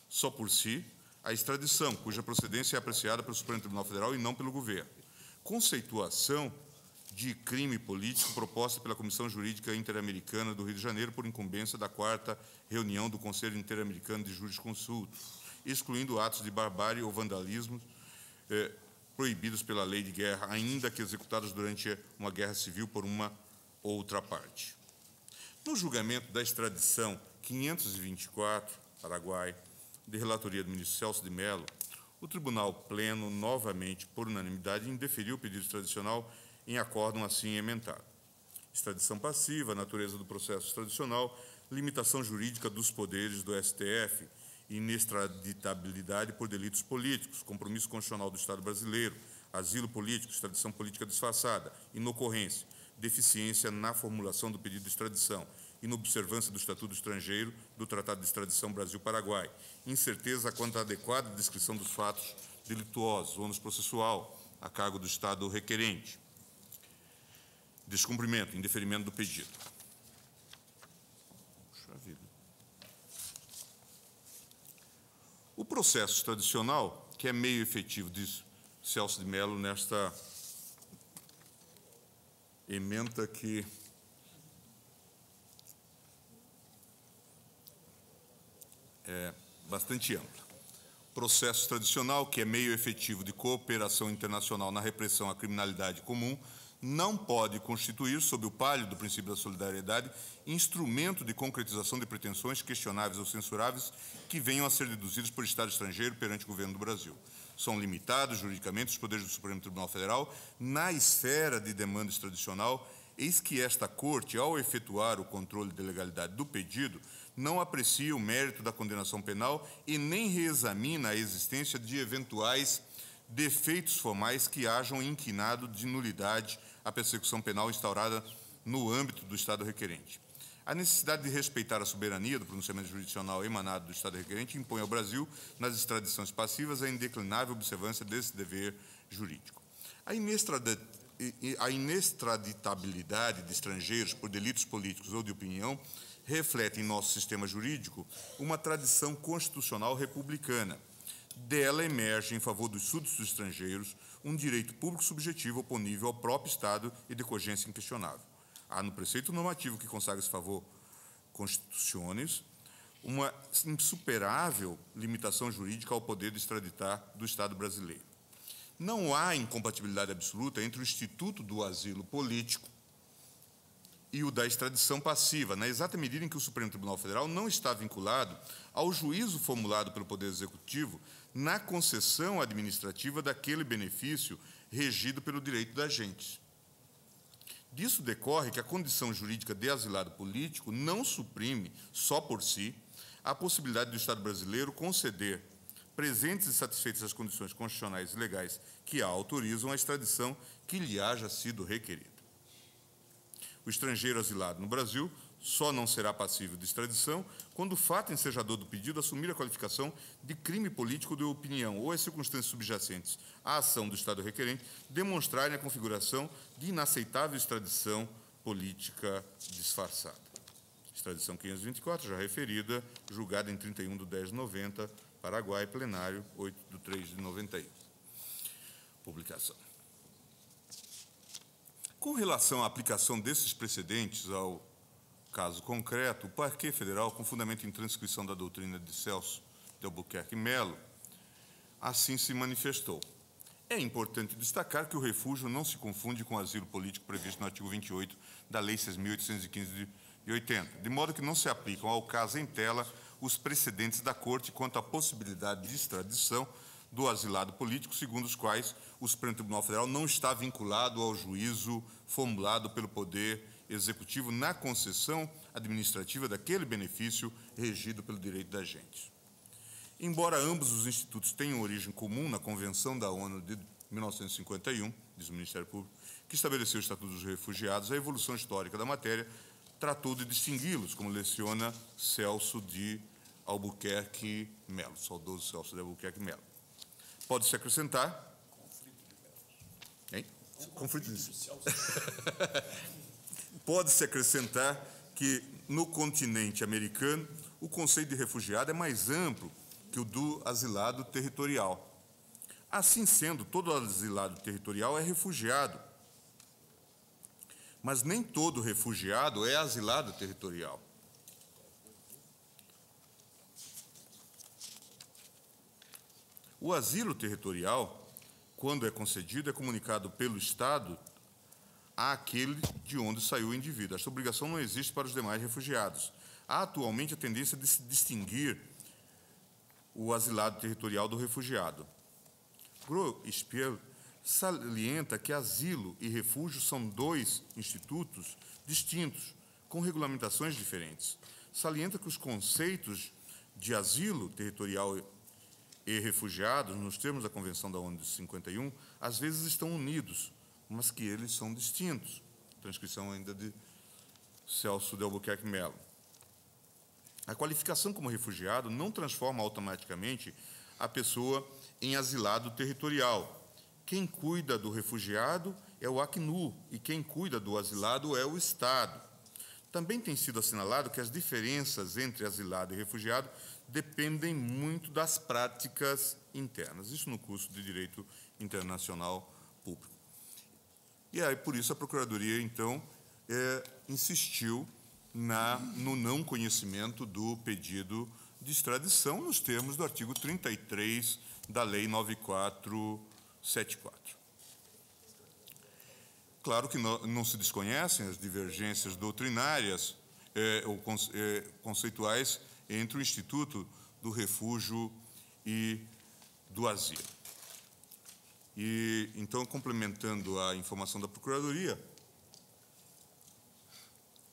só por si, a extradição, cuja procedência é apreciada pelo Supremo Tribunal Federal e não pelo governo. Conceituação de crime político proposta pela Comissão Jurídica Interamericana do Rio de Janeiro por incumbência da 4ª reunião do Conselho Interamericano de Jurisconsultos, excluindo atos de barbárie ou vandalismo proibidos pela lei de guerra, ainda que executados durante uma guerra civil por uma outra parte. No julgamento da extradição 524, Paraguai, de relatoria do ministro Celso de Mello, o Tribunal Pleno, novamente, por unanimidade, indeferiu o pedido extradicional em acórdão assim emendado. Extradição passiva, natureza do processo extradicional, limitação jurídica dos poderes do STF, inextraditabilidade por delitos políticos, compromisso constitucional do Estado brasileiro, asilo político, extradição política disfarçada, inocorrência, deficiência na formulação do pedido de extradição, inobservância do Estatuto Estrangeiro do Tratado de Extradição Brasil-Paraguai, incerteza quanto à adequada descrição dos fatos delituosos, ônus processual, a cargo do Estado requerente, descumprimento, indeferimento do pedido. Puxa vida. O processo tradicional, que é meio efetivo, diz Celso de Mello nesta ementa que é bastante ampla. processo tradicional, que é meio efetivo de cooperação internacional na repressão à criminalidade comum, não pode constituir, sob o palio do princípio da solidariedade, instrumento de concretização de pretensões questionáveis ou censuráveis que venham a ser deduzidas por Estado estrangeiro perante o governo do Brasil. São limitados juridicamente os poderes do Supremo Tribunal Federal na esfera de demanda extradicional, eis que esta Corte, ao efetuar o controle de legalidade do pedido, não aprecia o mérito da condenação penal e nem reexamina a existência de eventuais defeitos formais que hajam inquinado de nulidade a persecução penal instaurada no âmbito do Estado requerente. A necessidade de respeitar a soberania do pronunciamento jurisdicional emanado do Estado requerente impõe ao Brasil, nas extradições passivas, a indeclinável observância desse dever jurídico. A inextraditabilidade de estrangeiros por delitos políticos ou de opinião reflete em nosso sistema jurídico uma tradição constitucional republicana. Dela emerge, em favor dos súditos estrangeiros, um direito público subjetivo oponível ao próprio Estado e de cogência inquestionável. Há no preceito normativo que consagra esse favor constituciones uma insuperável limitação jurídica ao poder de extraditar do Estado brasileiro. Não há incompatibilidade absoluta entre o instituto do asilo político e o da extradição passiva, na exata medida em que o Supremo Tribunal Federal não está vinculado ao juízo formulado pelo Poder Executivo na concessão administrativa daquele benefício regido pelo direito da gente. Disso decorre que a condição jurídica de asilado político não suprime, só por si, a possibilidade do Estado brasileiro conceder, presentes e satisfeitas as condições constitucionais e legais que a autorizam, a extradição que lhe haja sido requerida. O estrangeiro asilado no Brasil só não será passível de extradição quando o fato ensejador do pedido assumir a qualificação de crime político de opinião ou as circunstâncias subjacentes à ação do Estado requerente demonstrarem a configuração de inaceitável extradição política disfarçada. Extradição 524, já referida, julgada em 31/10/90, Paraguai, plenário, 8/3/91. Publicação. Com relação à aplicação desses precedentes ao caso concreto, o Parquet Federal, com fundamento em transcrição da doutrina de Celso de Albuquerque Melo, assim se manifestou. É importante destacar que o refúgio não se confunde com o asilo político previsto no artigo 28 da Lei 6.815 de 80, de modo que não se aplicam ao caso em tela os precedentes da Corte quanto à possibilidade de extradição do asilado político, segundo os quais o Supremo Tribunal Federal não está vinculado ao juízo formulado pelo Poder Executivo na concessão administrativa daquele benefício regido pelo direito da gente. Embora ambos os institutos tenham origem comum na Convenção da ONU de 1951, diz o Ministério Público, que estabeleceu o Estatuto dos Refugiados, a evolução histórica da matéria tratou de distingui-los, como leciona Celso de Albuquerque Melo, saudoso Celso de Albuquerque Melo. Pode-se acrescentar... Conflito de... Pode-se acrescentar que, no continente americano, o conceito de refugiado é mais amplo que o do asilado territorial. Assim sendo, todo asilado territorial é refugiado, mas nem todo refugiado é asilado territorial. O asilo territorial, quando é concedido, é comunicado pelo Estado àquele de onde saiu o indivíduo. Esta obrigação não existe para os demais refugiados. Há atualmente a tendência de se distinguir o asilado territorial do refugiado. Grospiel salienta que asilo e refúgio são dois institutos distintos, com regulamentações diferentes. Salienta que os conceitos de asilo territorial e refugiados, nos termos da Convenção da ONU de 51, às vezes estão unidos, mas que eles são distintos. Transcrição ainda de Celso de Albuquerque Melo. A qualificação como refugiado não transforma automaticamente a pessoa em asilado territorial. Quem cuida do refugiado é o Acnu e quem cuida do asilado é o Estado. Também tem sido assinalado que as diferenças entre asilado e refugiado dependem muito das práticas internas. Isso no curso de Direito Internacional Público. E aí, por isso, a Procuradoria, então, insistiu no não conhecimento do pedido de extradição nos termos do artigo 33 da Lei 9474. Claro que não se desconhecem as divergências doutrinárias ou conceituais entre o Instituto do Refúgio e do Asilo. E, então, complementando a informação da Procuradoria,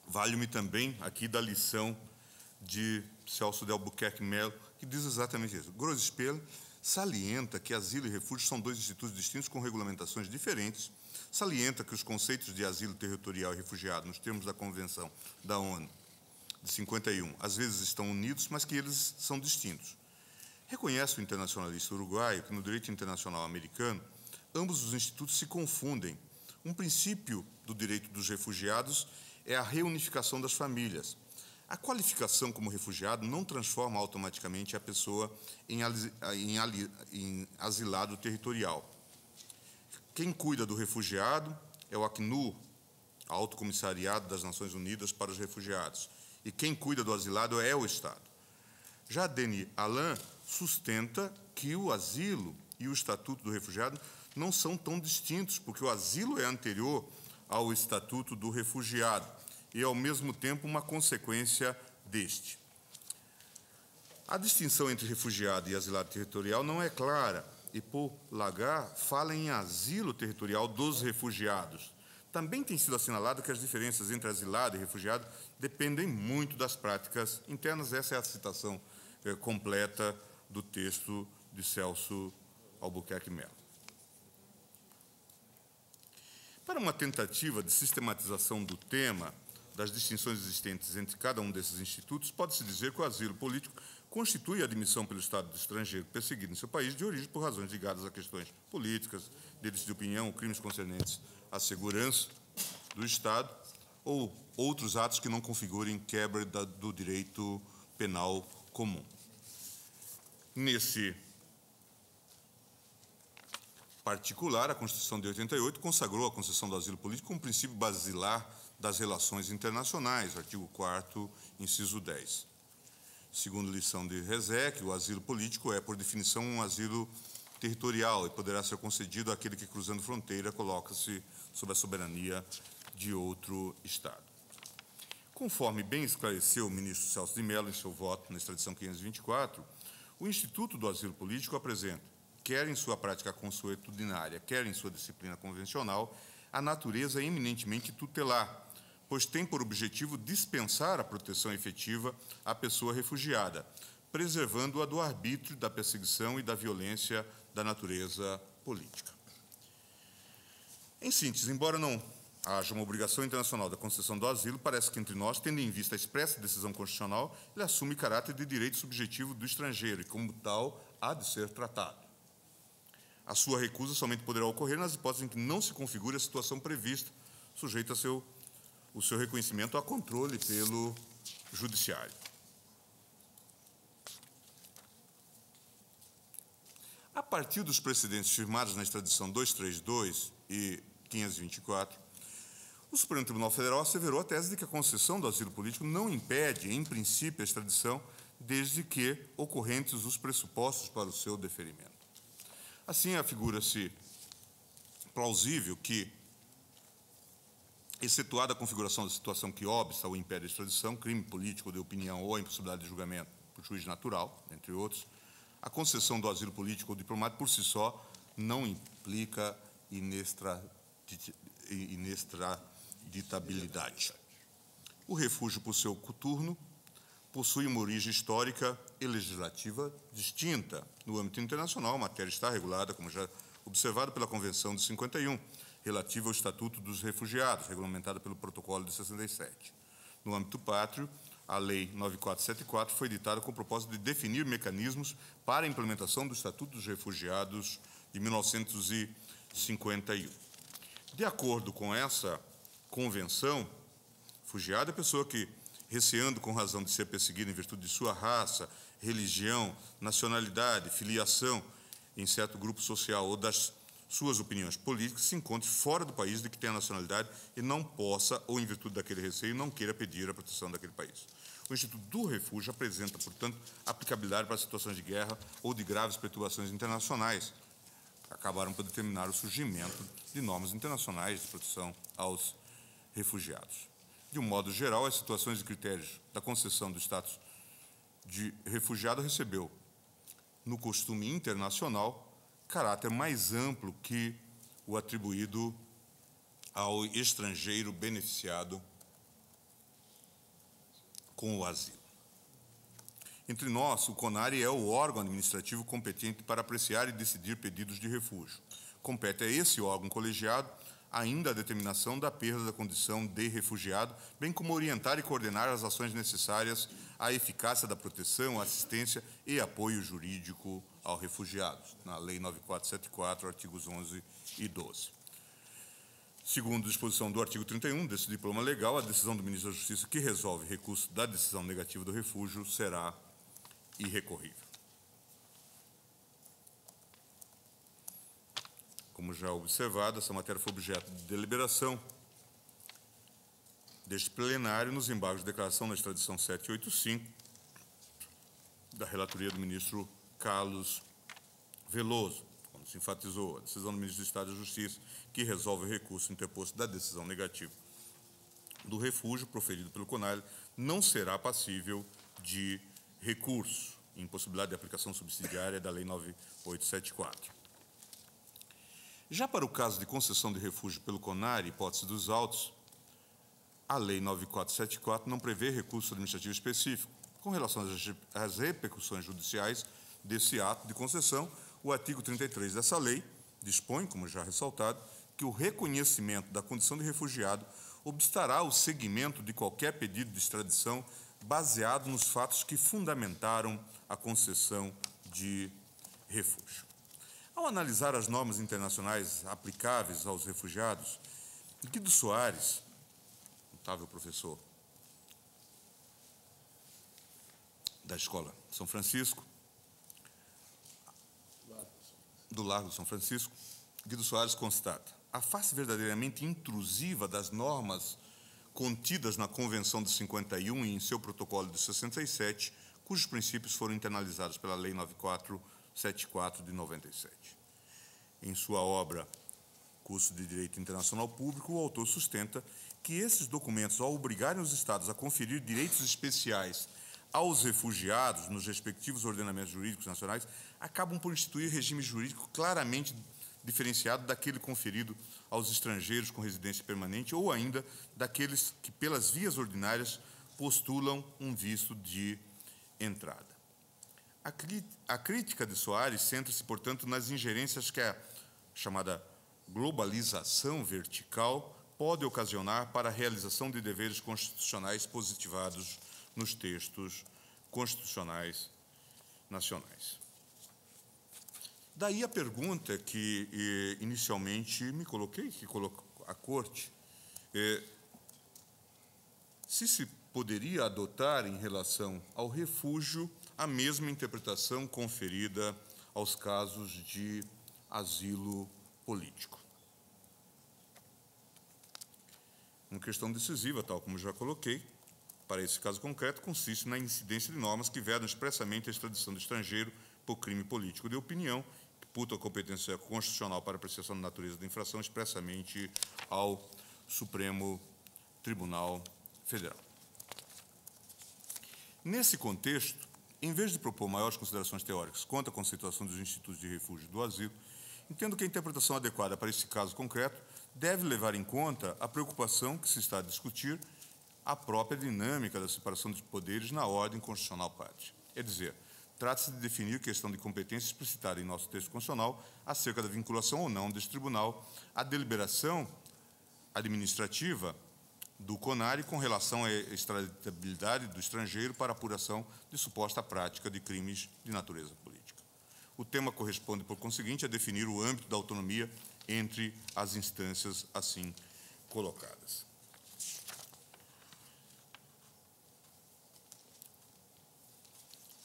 vale-me também aqui da lição de Celso de Albuquerque Melo, que diz exatamente isso. Gros Spell salienta que asilo e refúgio são dois institutos distintos com regulamentações diferentes, salienta que os conceitos de asilo territorial e refugiado, nos termos da Convenção da ONU de 51, às vezes estão unidos, mas que eles são distintos. Reconhece o internacionalista uruguaio que, no direito internacional americano, ambos os institutos se confundem. Um princípio do direito dos refugiados é a reunificação das famílias. A qualificação como refugiado não transforma automaticamente a pessoa em asilado territorial. Quem cuida do refugiado é o ACNUR, Alto Comissariado das Nações Unidas para os Refugiados, e quem cuida do asilado é o Estado. Já Denis Alain sustenta que o asilo e o Estatuto do Refugiado não são tão distintos, porque o asilo é anterior ao Estatuto do Refugiado e, ao mesmo tempo, uma consequência deste. A distinção entre refugiado e asilado territorial não é clara, e Paul Lagarde fala em asilo territorial dos refugiados. Também tem sido assinalado que as diferenças entre asilado e refugiado dependem muito das práticas internas. Essa é a citação completa do texto de Celso Albuquerque Melo. Para uma tentativa de sistematização do tema, das distinções existentes entre cada um desses institutos, pode-se dizer que o asilo político constitui a admissão pelo Estado do estrangeiro perseguido em seu país de origem por razões ligadas a questões políticas, delitos de opinião, crimes concernentes à segurança do Estado ou outros atos que não configurem quebra do direito penal comum. Nesse particular, a Constituição de 88 consagrou a concessão do asilo político como princípio basilar das relações internacionais, artigo 4º, inciso 10. Segundo lição de Rezec, o asilo político é, por definição, um asilo territorial e poderá ser concedido àquele que, cruzando fronteira, coloca-se sob a soberania de outro Estado. Conforme bem esclareceu o ministro Celso de Mello em seu voto na extradição 524, o Instituto do Asilo Político apresenta, quer em sua prática consuetudinária, quer em sua disciplina convencional, a natureza eminentemente tutelar, pois tem por objetivo dispensar a proteção efetiva à pessoa refugiada, preservando-a do arbítrio, da perseguição e da violência da natureza política. Em síntese, embora não haja uma obrigação internacional da concessão do asilo, parece que entre nós, tendo em vista a expressa decisão constitucional, ele assume caráter de direito subjetivo do estrangeiro e, como tal, há de ser tratado. A sua recusa somente poderá ocorrer nas hipóteses em que não se configure a situação prevista, sujeita o seu reconhecimento a controle pelo Judiciário. A partir dos precedentes firmados na extradição 232 e 524, o Supremo Tribunal Federal asseverou a tese de que a concessão do asilo político não impede, em princípio, a extradição, desde que ocorrentes os pressupostos para o seu deferimento. Assim, afigura-se plausível que, excetuada a configuração da situação que obsta ou impede a extradição, crime político de opinião ou a impossibilidade de julgamento por juiz natural, entre outros, a concessão do asilo político ou diplomático por si só não implica inextraditabilidade. O refúgio, por seu coturno, possui uma origem histórica e legislativa distinta. No âmbito internacional, a matéria está regulada, como já observado, pela Convenção de 51, relativa ao Estatuto dos Refugiados, regulamentada pelo Protocolo de 67. No âmbito pátrio, a Lei 9474 foi editada com o propósito de definir mecanismos para a implementação do Estatuto dos Refugiados de 1951. De acordo com essa convenção, refugiado é a pessoa que, receando com razão de ser perseguida em virtude de sua raça, religião, nacionalidade, filiação em certo grupo social ou das suas opiniões políticas, se encontre fora do país de que tem a nacionalidade e não possa, ou em virtude daquele receio, não queira pedir a proteção daquele país. O Instituto do Refúgio apresenta, portanto, aplicabilidade para situações de guerra ou de graves perturbações internacionais, que acabaram por determinar o surgimento de normas internacionais de proteção aos refugiados. De um modo geral, as situações e critérios da concessão do status de refugiado recebeu, no costume internacional, caráter mais amplo que o atribuído ao estrangeiro beneficiado com o asilo. Entre nós, o CONARE é o órgão administrativo competente para apreciar e decidir pedidos de refúgio. Compete a esse órgão colegiado ainda a determinação da perda da condição de refugiado, bem como orientar e coordenar as ações necessárias à eficácia da proteção, assistência e apoio jurídico ao refugiado, na Lei 9474, artigos 11 e 12. Segundo a disposição do artigo 31 desse diploma legal, a decisão do ministro da Justiça que resolve recurso da decisão negativa do refúgio será irrecorrível. Como já observado, essa matéria foi objeto de deliberação deste plenário nos embargos de declaração na extradição 785 da relatoria do ministro Carlos Veloso, como se enfatizou, a decisão do ministro do Estado da Justiça que resolve o recurso interposto da decisão negativa do refúgio proferido pelo CONARE não será passível de recurso, impossibilidade de aplicação subsidiária da Lei 9874. Já para o caso de concessão de refúgio pelo CONARE, hipótese dos autos, a Lei 9474 não prevê recurso administrativo específico. Com relação às repercussões judiciais desse ato de concessão, o artigo 33 dessa lei dispõe, como já ressaltado, que o reconhecimento da condição de refugiado obstará o seguimento de qualquer pedido de extradição baseado nos fatos que fundamentaram a concessão de refúgio. Ao analisar as normas internacionais aplicáveis aos refugiados, Guido Soares, notável professor da Escola São Francisco, do Largo São Francisco, Guido Soares constata: a face verdadeiramente intrusiva das normas contidas na Convenção de 51 e em seu protocolo de 67, cujos princípios foram internalizados pela Lei 9474 de 97. Em sua obra Curso de Direito Internacional Público, o autor sustenta que esses documentos, ao obrigarem os Estados a conferir direitos especiais aos refugiados nos respectivos ordenamentos jurídicos nacionais, acabam por instituir regime jurídico claramente diferenciado daquele conferido aos estrangeiros com residência permanente ou ainda daqueles que, pelas vias ordinárias, postulam um visto de entrada. A crítica de Soares centra-se, portanto, nas ingerências que a chamada globalização vertical pode ocasionar para a realização de deveres constitucionais positivados nos textos constitucionais nacionais. Daí a pergunta que inicialmente me coloquei, que colocou a Corte, se poderia adotar em relação ao refúgio a mesma interpretação conferida aos casos de asilo político. Uma questão decisiva, tal como já coloquei, para esse caso concreto, consiste na incidência de normas que vedam expressamente a extradição do estrangeiro por crime político de opinião, que imputam a competência constitucional para apreciação da natureza da infração expressamente ao Supremo Tribunal Federal. Nesse contexto, em vez de propor maiores considerações teóricas quanto à conceituação dos institutos de refúgio e do asilo, entendo que a interpretação adequada para esse caso concreto deve levar em conta a preocupação que se está a discutir a própria dinâmica da separação dos poderes na ordem constitucional pátria. É dizer, trata-se de definir questão de competência explicitada em nosso texto constitucional acerca da vinculação ou não deste tribunal à deliberação administrativa do CONARE com relação à extraditabilidade do estrangeiro para apuração de suposta prática de crimes de natureza política. O tema corresponde, por conseguinte, a definir o âmbito da autonomia entre as instâncias assim colocadas.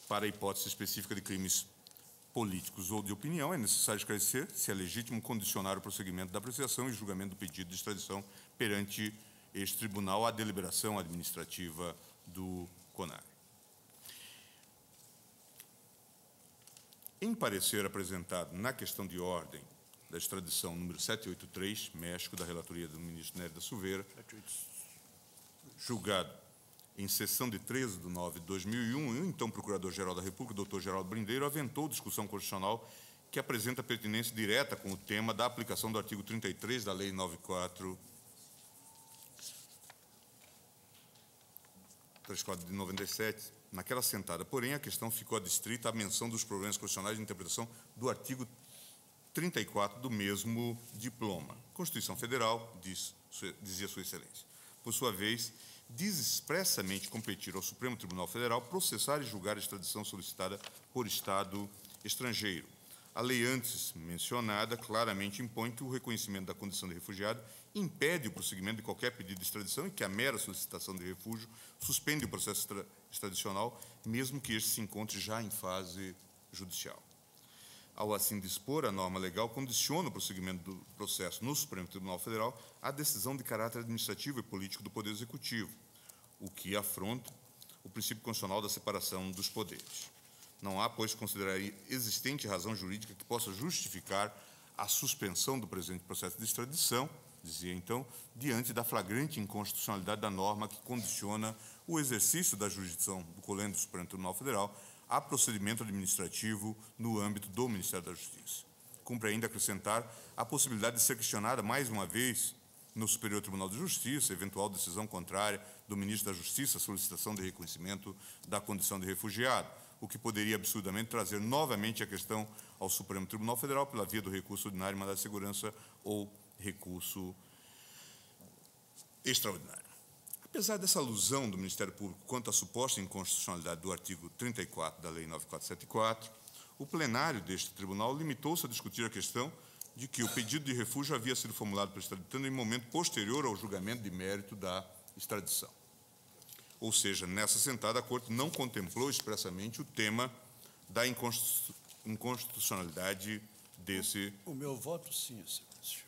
Para a hipótese específica de crimes políticos ou de opinião, é necessário esclarecer se é legítimo condicionar o prosseguimento da apreciação e julgamento do pedido de extradição perante este tribunal à deliberação administrativa do CONARE. Em parecer apresentado na questão de ordem da extradição número 783, México, da relatoria do ministro Nery da Silveira, julgado em sessão de 13 de 9 de 2001, o então Procurador-Geral da República, doutor Geraldo Brindeiro, aventou discussão constitucional que apresenta pertinência direta com o tema da aplicação do artigo 33 da Lei 9434 de 97, naquela sentada. Porém, a questão ficou adstrita à menção dos problemas constitucionais de interpretação do artigo 34 do mesmo diploma. Constituição Federal, dizia Sua Excelência. Por sua vez, diz expressamente competir ao Supremo Tribunal Federal processar e julgar a extradição solicitada por Estado estrangeiro. A lei antes mencionada claramente impõe que o reconhecimento da condição de refugiado impede o prosseguimento de qualquer pedido de extradição e que a mera solicitação de refúgio suspende o processo extradicional, mesmo que este se encontre já em fase judicial. Ao assim dispor, a norma legal condiciona o prosseguimento do processo no Supremo Tribunal Federal à decisão de caráter administrativo e político do Poder Executivo, o que afronta o princípio constitucional da separação dos poderes. Não há, pois, considerar existente razão jurídica que possa justificar a suspensão do presente processo de extradição, dizia então, diante da flagrante inconstitucionalidade da norma que condiciona o exercício da jurisdição do Colégio do Supremo Tribunal Federal a procedimento administrativo no âmbito do Ministério da Justiça. Cumpre ainda acrescentar a possibilidade de ser questionada mais uma vez no Superior Tribunal de Justiça, eventual decisão contrária do Ministro da Justiça à solicitação de reconhecimento da condição de refugiado, o que poderia absurdamente trazer novamente a questão ao Supremo Tribunal Federal pela via do recurso ordinário, mandado de segurança ou recurso extraordinário. Apesar dessa alusão do Ministério Público quanto à suposta inconstitucionalidade do artigo 34 da Lei 9474, o plenário deste tribunal limitou-se a discutir a questão de que o pedido de refúgio havia sido formulado pelo extraditando em momento posterior ao julgamento de mérito da extradição. Ou seja, nessa sentada, a Corte não contemplou expressamente o tema da inconstitucionalidade desse... O meu voto, sim, Excelência.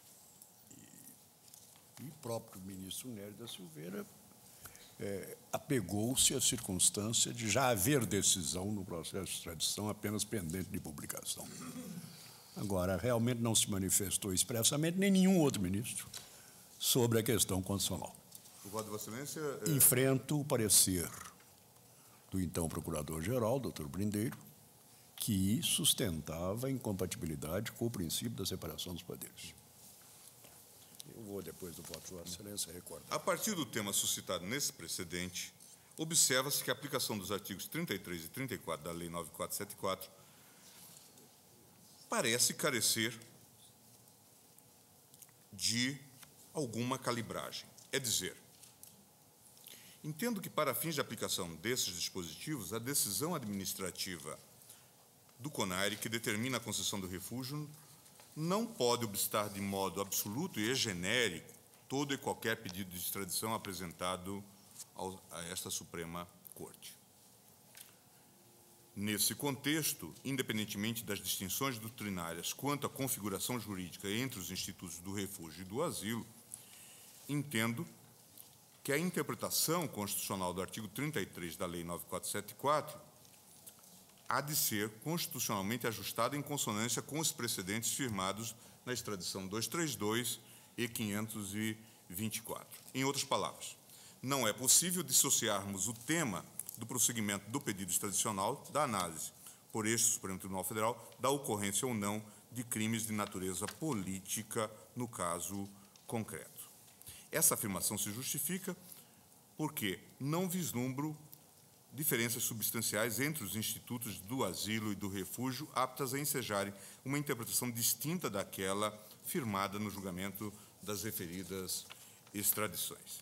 E o próprio ministro Nery da Silveira apegou-se à circunstância de já haver decisão no processo de extradição apenas pendente de publicação. Agora, realmente não se manifestou expressamente nem nenhum outro ministro sobre a questão constitucional. O voto de Vossa Excelência... Enfrento o parecer do então Procurador-Geral, doutor Brindeiro, que sustentava a incompatibilidade com o princípio da separação dos poderes. Eu vou, depois do voto de Vossa Excelência, recordar. A partir do tema suscitado nesse precedente, observa-se que a aplicação dos artigos 33 e 34 da Lei 9474 parece carecer de alguma calibragem. É dizer, entendo que, para fins de aplicação desses dispositivos, a decisão administrativa do CONARE, que determina a concessão do refúgio, não pode obstar de modo absoluto e genérico todo e qualquer pedido de extradição apresentado a esta Suprema Corte. Nesse contexto, independentemente das distinções doutrinárias quanto à configuração jurídica entre os institutos do refúgio e do asilo, entendo que a interpretação constitucional do artigo 33 da Lei 9474 há de ser constitucionalmente ajustada em consonância com os precedentes firmados na extradição 232 e 524. Em outras palavras, não é possível dissociarmos o tema do prosseguimento do pedido extradicional da análise por este Supremo Tribunal Federal da ocorrência ou não de crimes de natureza política no caso concreto. Essa afirmação se justifica porque não vislumbro diferenças substanciais entre os institutos do asilo e do refúgio aptas a ensejarem uma interpretação distinta daquela firmada no julgamento das referidas extradições.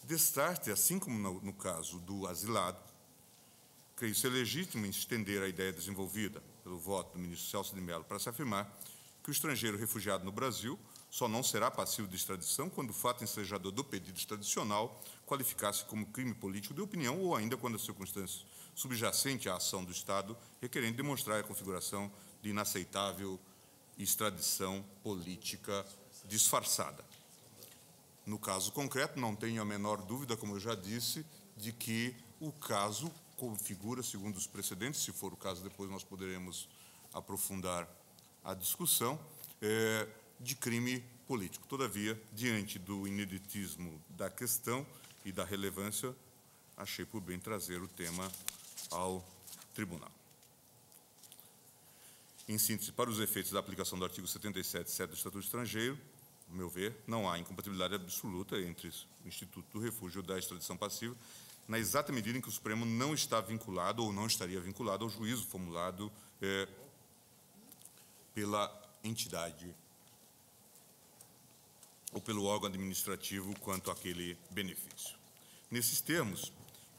Destarte, assim como no caso do asilado, creio ser legítimo estender a ideia desenvolvida pelo voto do ministro Celso de Mello para se afirmar que o estrangeiro refugiado no Brasil só não será passivo de extradição quando o fato ensejador do pedido extradicional qualificasse como crime político de opinião ou ainda quando a circunstância subjacente à ação do Estado requerendo demonstrar a configuração de inaceitável extradição política disfarçada. No caso concreto, não tenho a menor dúvida, como eu já disse, de que o caso configura, segundo os precedentes, se for o caso, depois nós poderemos aprofundar a discussão, de crime político. Todavia, diante do ineditismo da questão e da relevância, achei por bem trazer o tema ao tribunal. Em síntese, para os efeitos da aplicação do artigo 77(7) do Estatuto Estrangeiro, ao meu ver, não há incompatibilidade absoluta entre o Instituto do Refúgio e da extradição passiva, na exata medida em que o Supremo não está vinculado ou não estaria vinculado ao juízo formulado pela entidade ou pelo órgão administrativo quanto àquele benefício. Nesses termos,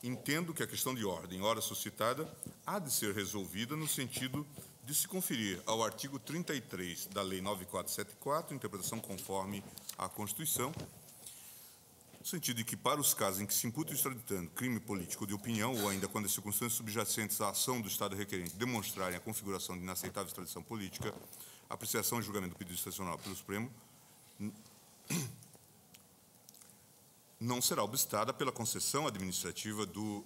entendo que a questão de ordem, ora suscitada, há de ser resolvida no sentido de se conferir ao artigo 33 da Lei 9474, interpretação conforme a Constituição, no sentido de que, para os casos em que se imputa o extraditando crime político de opinião, ou ainda quando as circunstâncias subjacentes à ação do Estado requerente demonstrarem a configuração de inaceitável extradição política, a apreciação e julgamento do pedido extradicional pelo Supremo não será obstada pela concessão administrativa do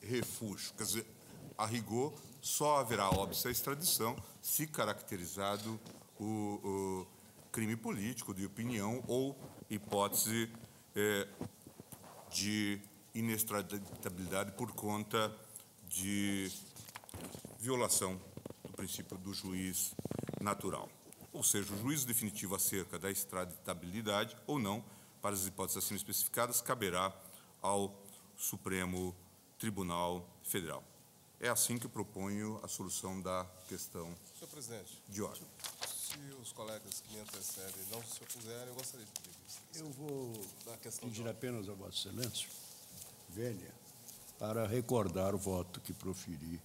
refúgio. Quer dizer, a rigor, só haverá óbice à extradição se caracterizado o crime político de opinião ou hipótese de inextraditabilidade por conta de violação do princípio do juiz natural. Ou seja, o juízo definitivo acerca da extraditabilidade ou não, para as hipóteses acima especificadas, caberá ao Supremo Tribunal Federal. É assim que eu proponho a solução da questão Senhor presidente, de ordem. se os colegas que me antecedem não se opuserem, eu gostaria de pedir vista. Eu vou Da questão de pedir ordem. apenas a Vossa Excelência, vênia, para recordar o voto que proferi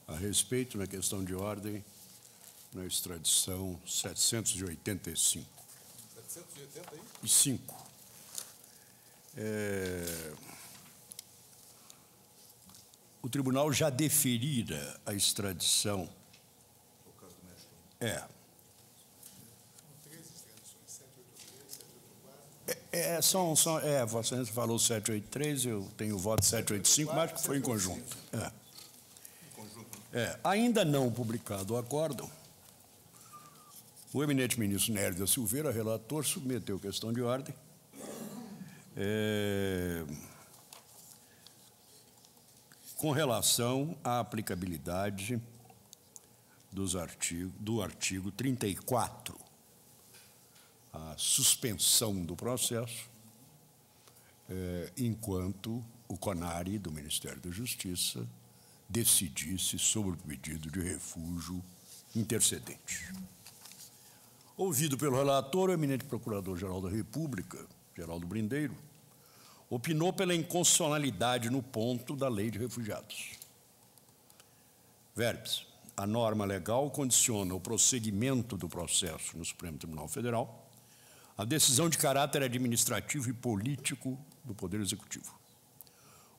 a respeito, na questão de ordem, na extradição 785. 780 aí? E 5. O tribunal já deferira a extradição. Vossa Excelência falou 783, eu tenho o voto 785, mas que foi em conjunto. Ainda não publicado o acórdão, o eminente ministro Nery da Silveira, relator, submeteu questão de ordem com relação à aplicabilidade do artigo 34, a suspensão do processo, enquanto o CONARE do Ministério da Justiça decidisse sobre o pedido de refúgio intercedente. Ouvido pelo relator, o eminente Procurador-Geral da República, Geraldo Brindeiro, opinou pela inconstitucionalidade no ponto da Lei de Refugiados. Verbis, a norma legal condiciona o prosseguimento do processo no Supremo Tribunal Federal à decisão de caráter administrativo e político do Poder Executivo,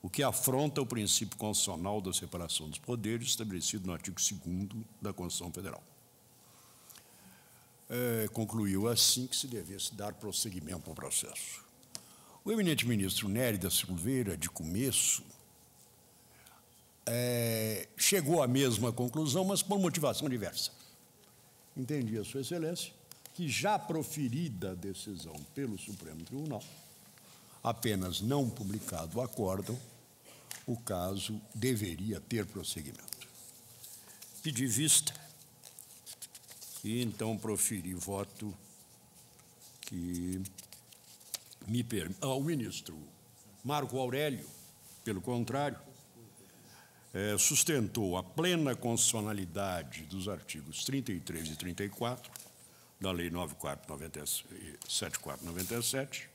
o que afronta o princípio constitucional da separação dos poderes estabelecido no artigo 2º da Constituição Federal. Concluiu assim que se devesse dar prosseguimento ao processo. O eminente ministro Nery da Silveira, de começo, chegou à mesma conclusão, mas por motivação diversa. Entendi, a Sua Excelência, que já proferida a decisão pelo Supremo Tribunal, apenas não publicado o acórdão, o caso deveria ter prosseguimento. Pedi vista e então proferi voto que me permite. O ministro Marco Aurélio, pelo contrário, sustentou a plena constitucionalidade dos artigos 33 e 34 da Lei 7497,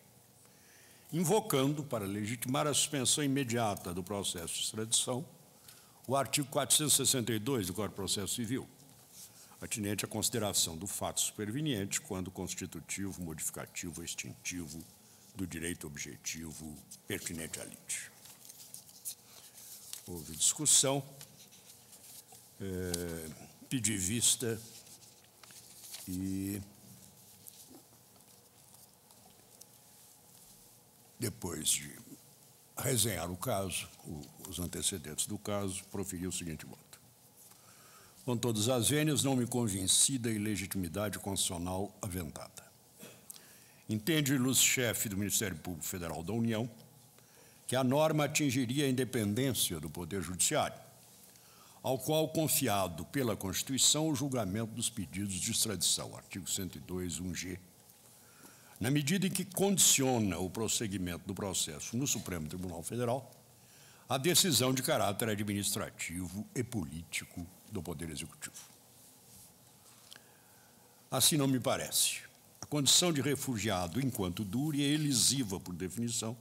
invocando, para legitimar a suspensão imediata do processo de extradição, o artigo 462 do Código de Processo Civil, atinente à consideração do fato superveniente quando constitutivo, modificativo ou extintivo do direito objetivo pertinente à lite. Houve discussão, pedi vista depois de resenhar o caso, os antecedentes do caso, proferiu o seguinte voto. Com todas as vênias, não me convenci da ilegitimidade constitucional aventada. Entende o ilustre chefe do Ministério Público Federal da União que a norma atingiria a independência do Poder Judiciário, ao qual confiado pela Constituição o julgamento dos pedidos de extradição, artigo 102, 1G, na medida em que condiciona o prosseguimento do processo no Supremo Tribunal Federal a decisão de caráter administrativo e político do Poder Executivo. Assim não me parece. A condição de refugiado, enquanto dure, é elisiva, por definição,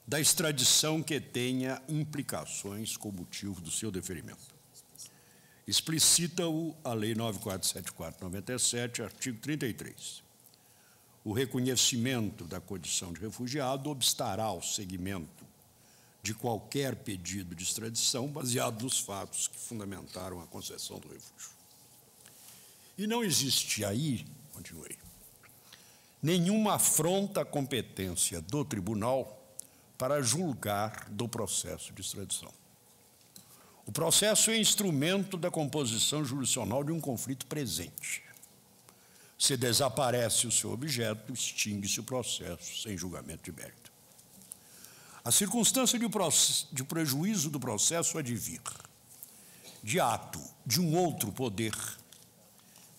da extradição que tenha implicações com o motivo do seu deferimento. Explicita-o a Lei 9474/97, artigo 33. O reconhecimento da condição de refugiado obstará ao seguimento de qualquer pedido de extradição baseado nos fatos que fundamentaram a concessão do refúgio. E não existe aí, continuei, nenhuma afronta à competência do tribunal para julgar do processo de extradição. O processo é instrumento da composição jurisdicional de um conflito presente. Se desaparece o seu objeto, extingue-se o processo sem julgamento de mérito. A circunstância de prejuízo do processo advir de ato de um outro poder,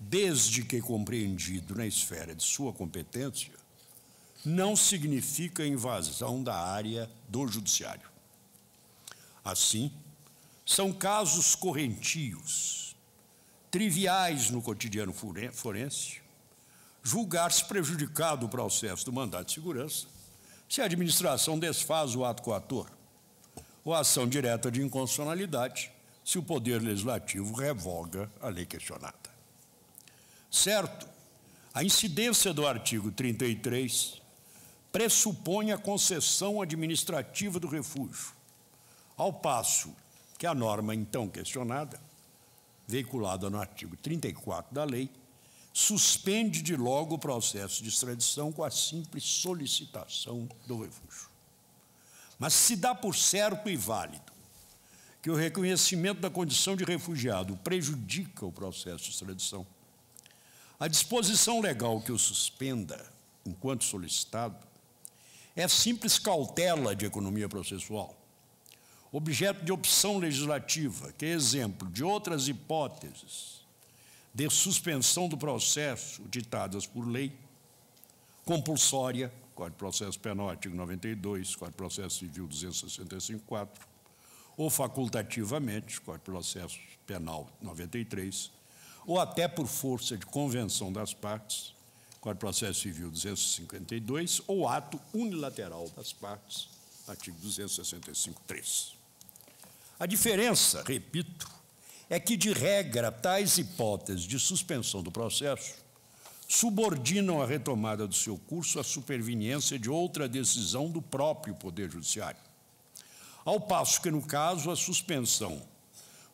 desde que compreendido na esfera de sua competência, não significa invasão da área do judiciário. Assim, são casos correntios, triviais no cotidiano forense, julgar-se prejudicado o processo do mandado de segurança se a administração desfaz o ato coator, ou ação direta de inconstitucionalidade se o Poder Legislativo revoga a lei questionada. Certo, a incidência do artigo 33 pressupõe a concessão administrativa do refúgio, ao passo que a norma então questionada, veiculada no artigo 34 da lei, suspende de logo o processo de extradição com a simples solicitação do refúgio. Mas se dá por certo e válido que o reconhecimento da condição de refugiado prejudica o processo de extradição, a disposição legal que o suspenda, enquanto solicitado, é simples cautela de economia processual, objeto de opção legislativa, que é exemplo de outras hipóteses de suspensão do processo ditadas por lei, compulsória, Código de Processo Penal, artigo 92, Código de Processo Civil 265-4, ou facultativamente, Código de Processo Penal 93, ou até por força de convenção das partes, Código de Processo Civil 252, ou ato unilateral das partes, artigo 265-3. A diferença, repito, é que, de regra, tais hipóteses de suspensão do processo subordinam a retomada do seu curso à superveniência de outra decisão do próprio Poder Judiciário, ao passo que, no caso, a suspensão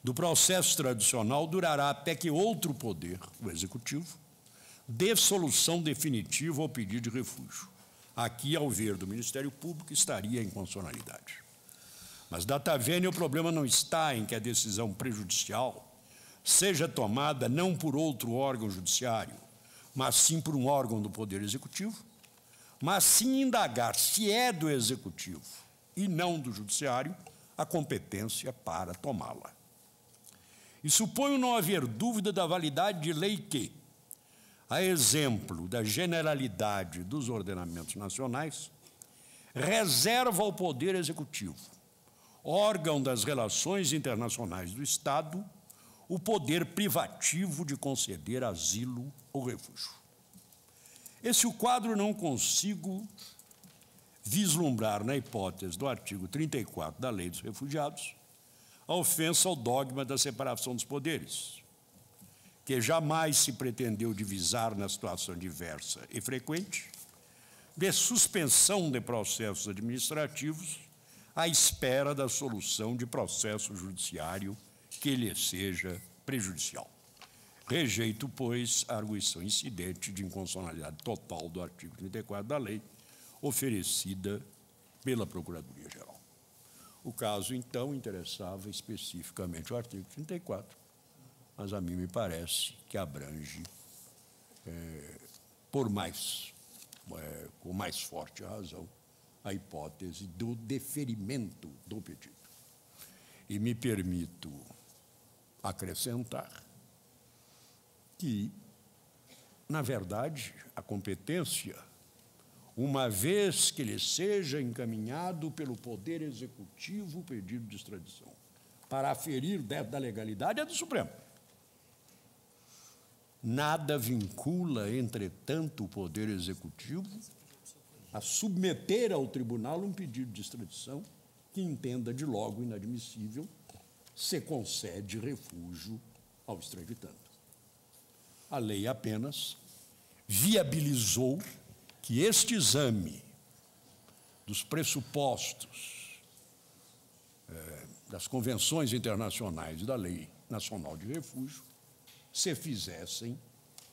do processo tradicional durará até que outro poder, o Executivo, dê solução definitiva ao pedido de refúgio. Aqui, ao ver do Ministério Público, estaria a inconstitucionalidade. Mas, data vênia, o problema não está em que a decisão prejudicial seja tomada não por outro órgão judiciário, mas sim por um órgão do Poder Executivo, mas sim indagar se é do Executivo e não do Judiciário a competência para tomá-la. E suponho não haver dúvida da validade de lei que, a exemplo da generalidade dos ordenamentos nacionais, reserva ao Poder Executivo, órgão das relações internacionais do Estado, o poder privativo de conceder asilo ou refúgio. Esse o quadro não consigo vislumbrar na hipótese do artigo 34 da Lei dos Refugiados a ofensa ao dogma da separação dos poderes, que jamais se pretendeu divisar na situação diversa e frequente de suspensão de processos administrativos à espera da solução de processo judiciário que lhe seja prejudicial. Rejeito, pois, a arguição incidente de inconstitucionalidade total do artigo 34 da lei, oferecida pela Procuradoria-Geral. O caso, então, interessava especificamente o artigo 34, mas a mim me parece que abrange, com mais forte razão, a hipótese do deferimento do pedido. E me permito acrescentar que, na verdade, a competência, uma vez que lhe seja encaminhado pelo Poder Executivo o pedido de extradição para aferir da legalidade, é do Supremo. Nada vincula, entretanto, o Poder Executivo a submeter ao tribunal um pedido de extradição que entenda de logo inadmissível se concede refúgio ao extraditando. A lei apenas viabilizou que este exame dos pressupostos das convenções internacionais e da Lei Nacional de Refúgio se fizessem,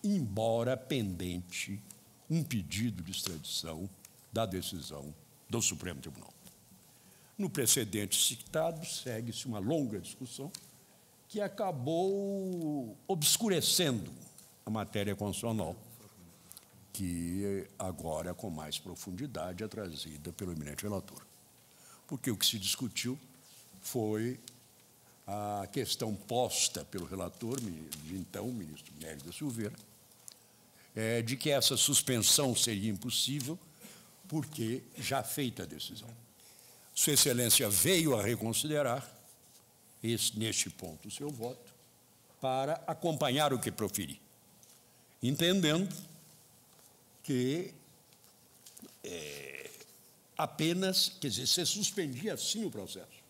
embora pendente um pedido de extradição da decisão do Supremo Tribunal. No precedente citado, segue-se uma longa discussão que acabou obscurecendo a matéria constitucional, que agora, com mais profundidade, é trazida pelo eminente relator. Porque o que se discutiu foi a questão posta pelo relator, de então, o ministro Nélio da Silveira, de que essa suspensão seria impossível porque já feita a decisão. Sua Excelência veio a reconsiderar, neste ponto, o seu voto, para acompanhar o que proferi, entendendo que apenas, quer dizer, se suspendia assim o processo,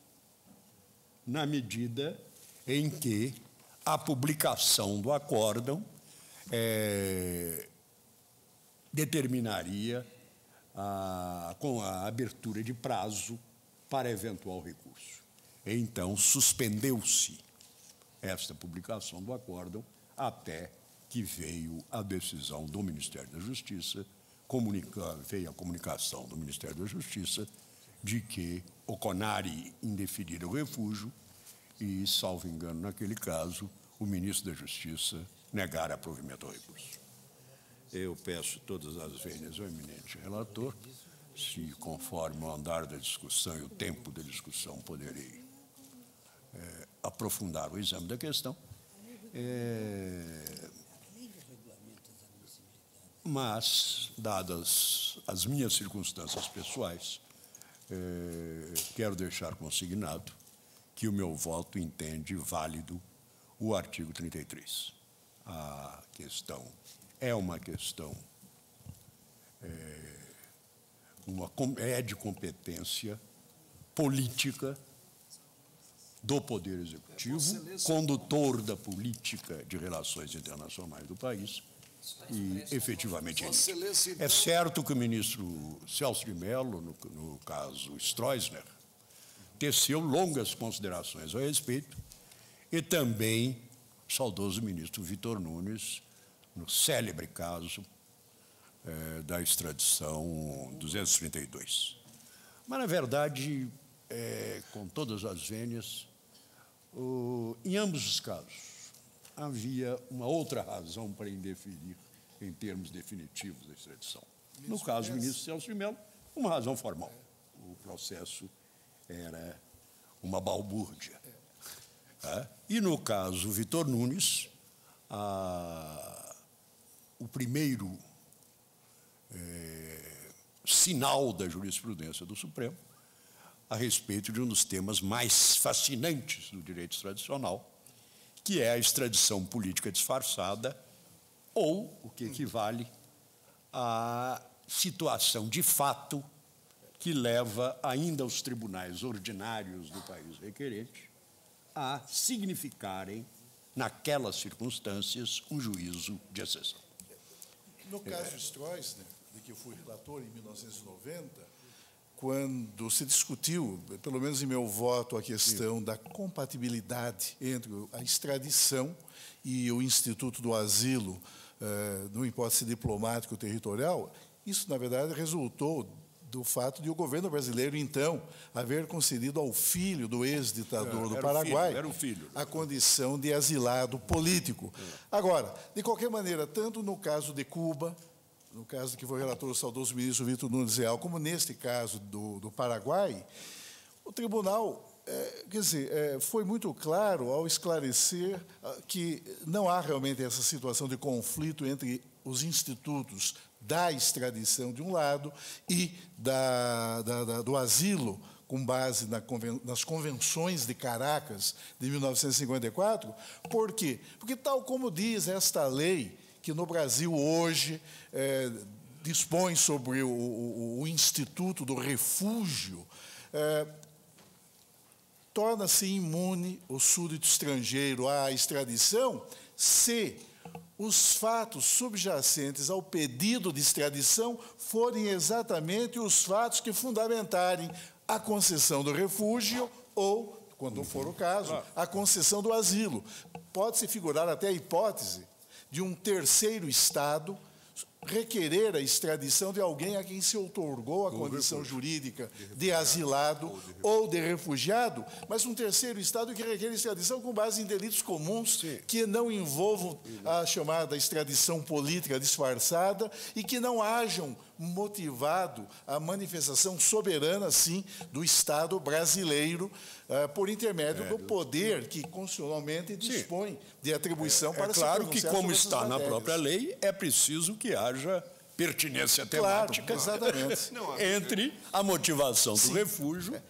na medida em que a publicação do acórdão determinaria com a abertura de prazo para eventual recurso. Então, suspendeu-se esta publicação do acórdão até que veio a decisão do Ministério da Justiça, veio a comunicação do Ministério da Justiça de que o CONARE indeferira o refúgio e, salvo engano, naquele caso, o ministro da Justiça negara provimento ao recurso. Eu peço todas as vênias ao eminente relator, se, conforme o andar da discussão e o tempo da discussão, poderei aprofundar o exame da questão. Mas, dadas as minhas circunstâncias pessoais, quero deixar consignado que o meu voto entende válido o artigo 33. A questão é uma questão de competência política do Poder Executivo, condutor da política de relações internacionais do país, e, efetivamente, é certo que o ministro Celso de Mello, no caso Stroessner, teceu longas considerações a respeito, e também o saudoso ministro Vitor Nunes, no célebre caso da extradição 232. Mas, na verdade, com todas as vênias, em ambos os casos, havia uma outra razão para indeferir em termos definitivos da extradição. No caso do ministro Celso de Mello, uma razão formal. O processo era uma balbúrdia. E, no caso Vitor Nunes, o primeiro sinal da jurisprudência do Supremo a respeito de um dos temas mais fascinantes do direito tradicional, que é a extradição política disfarçada, ou, o que equivale, à situação de fato que leva ainda os tribunais ordinários do país requerente a significarem, naquelas circunstâncias, um juízo de exceção. No caso Stroessner, de que eu fui relator em 1990, quando se discutiu, pelo menos em meu voto, a questão da compatibilidade entre a extradição e o Instituto do Asilo, no hipótese diplomático territorial, isso, na verdade, resultou do fato de o governo brasileiro, então, haver concedido ao filho do ex-ditador do Era o Paraguai filho, era o filho. a condição de asilado político. Agora, de qualquer maneira, tanto no caso de Cuba, no caso que foi relator o saudoso ministro Vitor Nunes Real, como neste caso do Paraguai, o tribunal, quer dizer, foi muito claro ao esclarecer que não há realmente essa situação de conflito entre os institutos da extradição de um lado e do asilo, com base nas convenções de Caracas de 1954. Por quê? Porque, tal como diz esta lei, que no Brasil hoje dispõe sobre o Instituto do Refúgio, torna-se imune o súdito estrangeiro à extradição se os fatos subjacentes ao pedido de extradição forem exatamente os fatos que fundamentarem a concessão do refúgio ou, quando for o caso, a concessão do asilo. Pode-se figurar até a hipótese de um terceiro Estado requerer a extradição de alguém a quem se outorgou a condição jurídica de asilado ou de refugiado, mas um terceiro Estado que requer extradição com base em delitos comuns que não envolvam a chamada extradição política disfarçada e que não hajam motivado a manifestação soberana, sim, do Estado brasileiro por intermédio do poder que constitucionalmente dispõe de atribuição para se claro que, pronunciar como sobre essas está na matérias. própria lei, é preciso que haja pertinência temática exatamente. entre a motivação do refúgio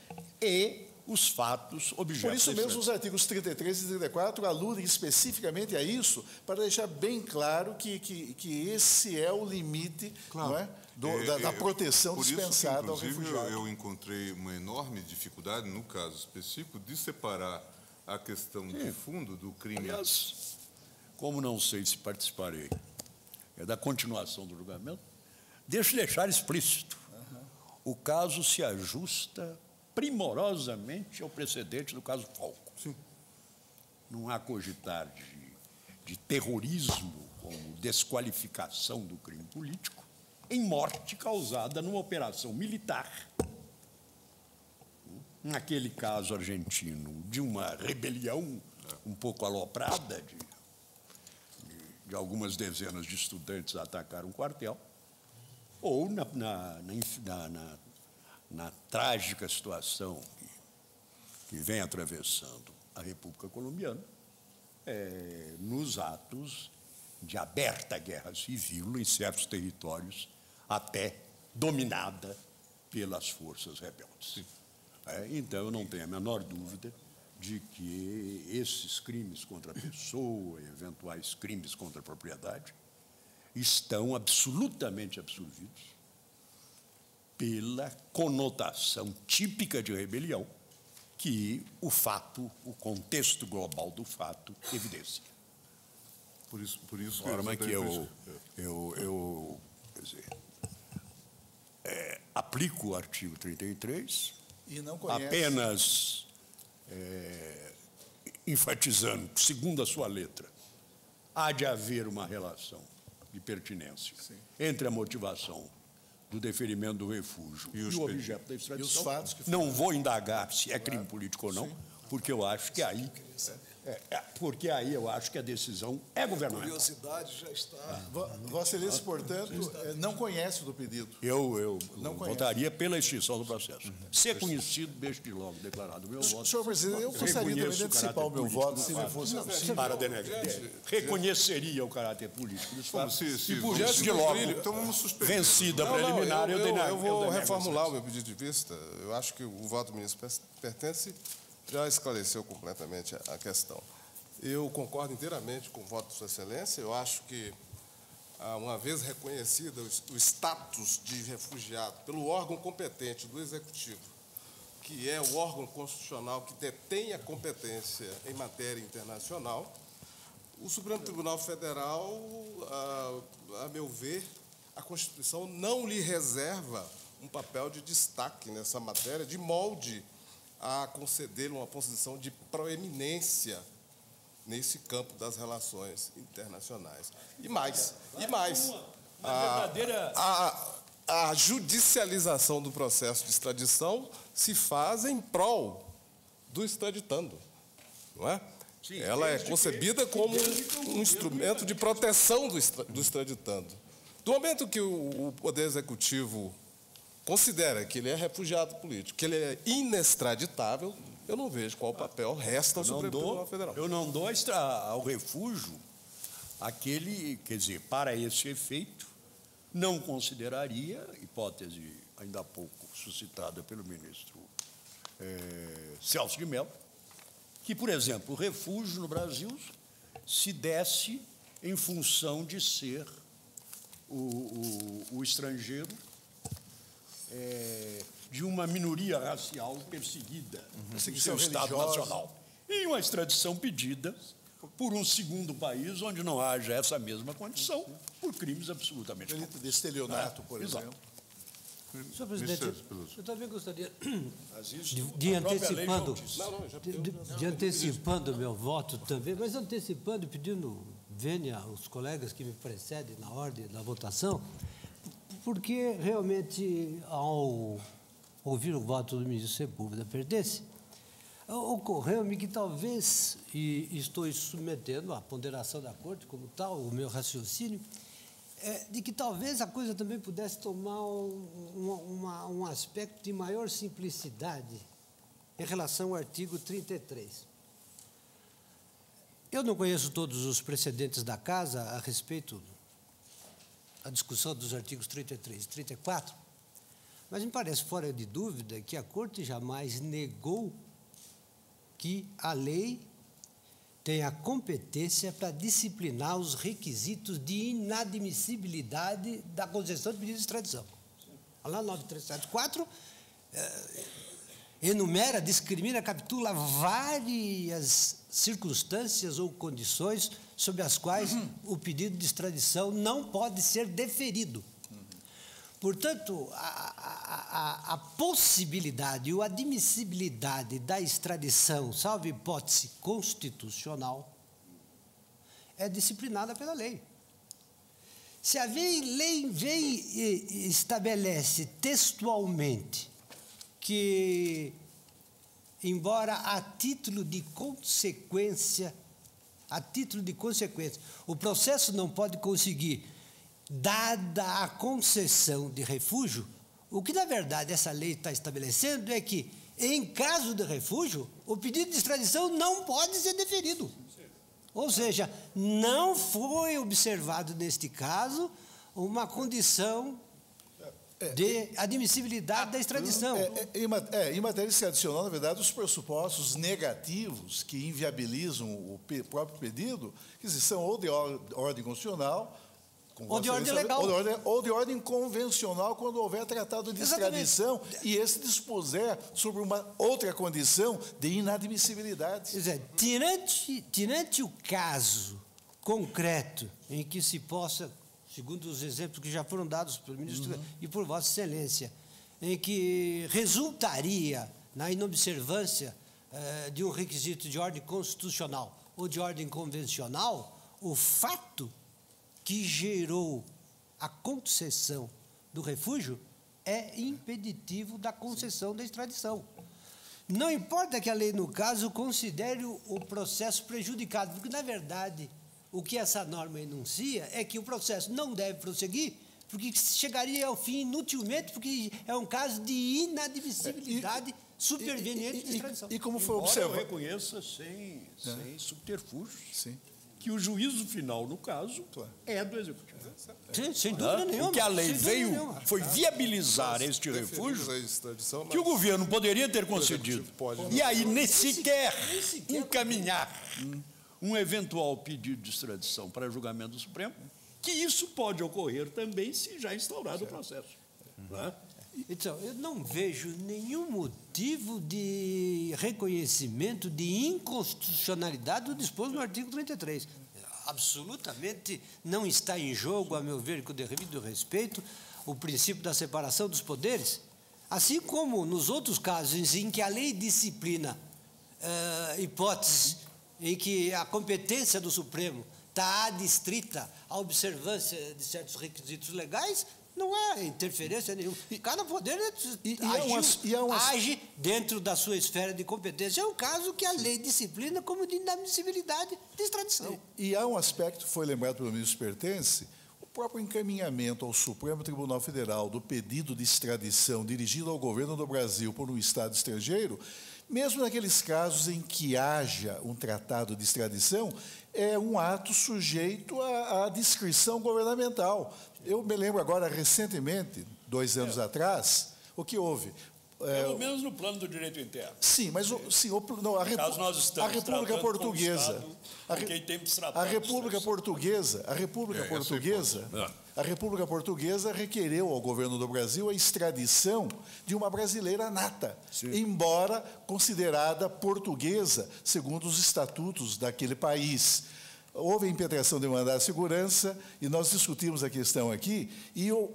e os fatos objetos. Por isso da mesmo, os artigos 33 e 34 aludem especificamente a isso, para deixar bem claro que esse é o limite, não é, da proteção dispensada ao por isso que, refugiado. eu encontrei uma enorme dificuldade, no caso específico, de separar a questão de fundo do crime. Aliás, como não sei se participarei da continuação do julgamento, deixar explícito. O caso se ajusta primorosamente ao precedente do caso Falco. Sim. Não há cogitar de terrorismo como desqualificação do crime político em morte causada numa operação militar. Naquele caso argentino, de uma rebelião um pouco aloprada, de algumas dezenas de estudantes atacaram um quartel, ou na trágica situação que vem atravessando a República Colombiana, nos atos de aberta guerra civil em certos territórios, até dominada pelas forças rebeldes. Então, eu não tenho a menor dúvida de que esses crimes contra a pessoa, eventuais crimes contra a propriedade, estão absolutamente absolvidos pela conotação típica de rebelião que o fato, o contexto global do fato, evidencia. Por isso De forma que eu quer dizer, aplico o artigo 33, E não conhece. apenas enfatizando, segundo a sua letra, há de haver uma relação de pertinência entre a motivação do deferimento do refúgio e o objeto da extradição. E os fatos que não vou indagar se é crime político ou não, porque eu acho que aí eu acho que a decisão é governamental. Curiosidade já está. Vossa Excelência, portanto, não conhece do pedido. Eu Não conhece. votaria pela extinção do processo. Ser conhecido, deixe de logo declarado o meu voto. Senhor presidente, eu gostaria também de Reconheço o antecipar caráter o meu político voto, do se não fato. fosse... Para denegar. Reconheceria o caráter político dos fatos. E por vamos- isso, de logo, Então vamos suspender. vencida a preliminar, eu eu vou denego reformular o meu pedido de vista. Eu acho que o voto do ministro Pertence já esclareceu completamente a questão. Eu concordo inteiramente com o voto de Sua Excelência. Eu acho que, uma vez reconhecido o status de refugiado pelo órgão competente do Executivo, que é o órgão constitucional que detém a competência em matéria internacional, o Supremo Tribunal Federal, a meu ver, a Constituição não lhe reserva um papel de destaque nessa matéria, de molde a conceder uma posição de proeminência nesse campo das relações internacionais. E mais. Uma verdadeira a judicialização do processo de extradição se faz em prol do extraditando, não é? Sim, ela é concebida como um instrumento de proteção do extraditando. Do momento que o Poder Executivo considera que ele é refugiado político, que ele é inextraditável, eu não vejo qual papel resta ao Supremo Tribunal Federal. Eu não dou ao refúgio aquele, quer dizer, para esse efeito, não consideraria, hipótese ainda há pouco suscitada pelo ministro Celso de Mello, que, por exemplo, o refúgio no Brasil se desse em função de ser o estrangeiro de uma minoria racial perseguida no seu Estado Nacional. E uma extradição pedida por um segundo país onde não haja essa mesma condição, por crimes absolutamente Delito de estelionato, por exemplo. Senhor presidente, eu também gostaria de antecipando o meu voto também, mas antecipando e pedindo vênia aos colegas que me precedem na ordem da votação, porque realmente, ao ouvir o voto do ministro Sepúlveda Pertence, ocorreu-me que talvez, e estou submetendo à ponderação da Corte como tal, o meu raciocínio, de que talvez a coisa também pudesse tomar um aspecto de maior simplicidade em relação ao artigo 33. Eu não conheço todos os precedentes da Casa a respeito da discussão dos artigos 33 e 34, mas me parece fora de dúvida que a Corte jamais negou que a lei tem a competência para disciplinar os requisitos de inadmissibilidade da concessão de pedido de extradição. Lá, 9374, enumera, discrimina, capitula várias circunstâncias ou condições sob as quais o pedido de extradição não pode ser deferido. Portanto, a possibilidade ou admissibilidade da extradição, salvo hipótese constitucional, é disciplinada pela lei. Se a lei vem e estabelece textualmente que, embora a título de consequência, o processo não pode conseguir, dada a concessão de refúgio, o que, na verdade, essa lei está estabelecendo é que, em caso de refúgio, o pedido de extradição não pode ser deferido. Ou seja, não foi observado, neste caso, uma condição de admissibilidade da extradição. Em matéria extradicional, na verdade, os pressupostos negativos que inviabilizam o próprio pedido, quer dizer, são ou de ordem constitucional, ou de ordem legal. Ou de ordem convencional, quando houver tratado de extradição e esse dispuser sobre uma outra condição de inadmissibilidade. Quer dizer, tirante o caso concreto em que se possa, segundo os exemplos que já foram dados pelo ministro e por Vossa Excelência, em que resultaria na inobservância de um requisito de ordem constitucional ou de ordem convencional, o fato que gerou a concessão do refúgio é impeditivo da concessão da extradição. Não importa que a lei, no caso, considere o processo prejudicado, porque, na verdade, o que essa norma enuncia é que o processo não deve prosseguir, porque chegaria ao fim inutilmente, porque é um caso de inadmissibilidade superveniente de extradição. E como foi observado, eu reconheça sem subterfúgios, que o juízo final, no caso, é do Executivo. Sim, sem dúvida nenhuma. Porque a lei foi viabilizar este refúgio que o governo poderia ter concedido. E aí nem sequer encaminhar um eventual pedido de extradição para julgamento do Supremo, que isso pode ocorrer também se já instaurado o processo. Então, eu não vejo nenhum motivo de reconhecimento de inconstitucionalidade do disposto no artigo 33. Absolutamente não está em jogo, a meu ver, com o devido respeito, o princípio da separação dos poderes, assim como nos outros casos em que a lei disciplina hipóteses em que a competência do Supremo está adstrita à observância de certos requisitos legais, Não é interferência nenhuma. Cada poder age dentro da sua esfera de competência. É um caso que a lei disciplina como de inadmissibilidade de extradição. E há um aspecto que foi lembrado pelo ministro Pertence, o próprio encaminhamento ao Supremo Tribunal Federal do pedido de extradição dirigido ao governo do Brasil por um Estado estrangeiro, mesmo naqueles casos em que haja um tratado de extradição, é um ato sujeito à discrição governamental. Eu me lembro agora, recentemente, 2 anos atrás, o que houve. Pelo menos no plano do direito interno. Sim, mas não, a República Portuguesa, a República Portuguesa requereu ao governo do Brasil a extradição de uma brasileira nata, embora considerada portuguesa, segundo os estatutos daquele país. Houve a impetração de mandado de segurança e nós discutimos a questão aqui e o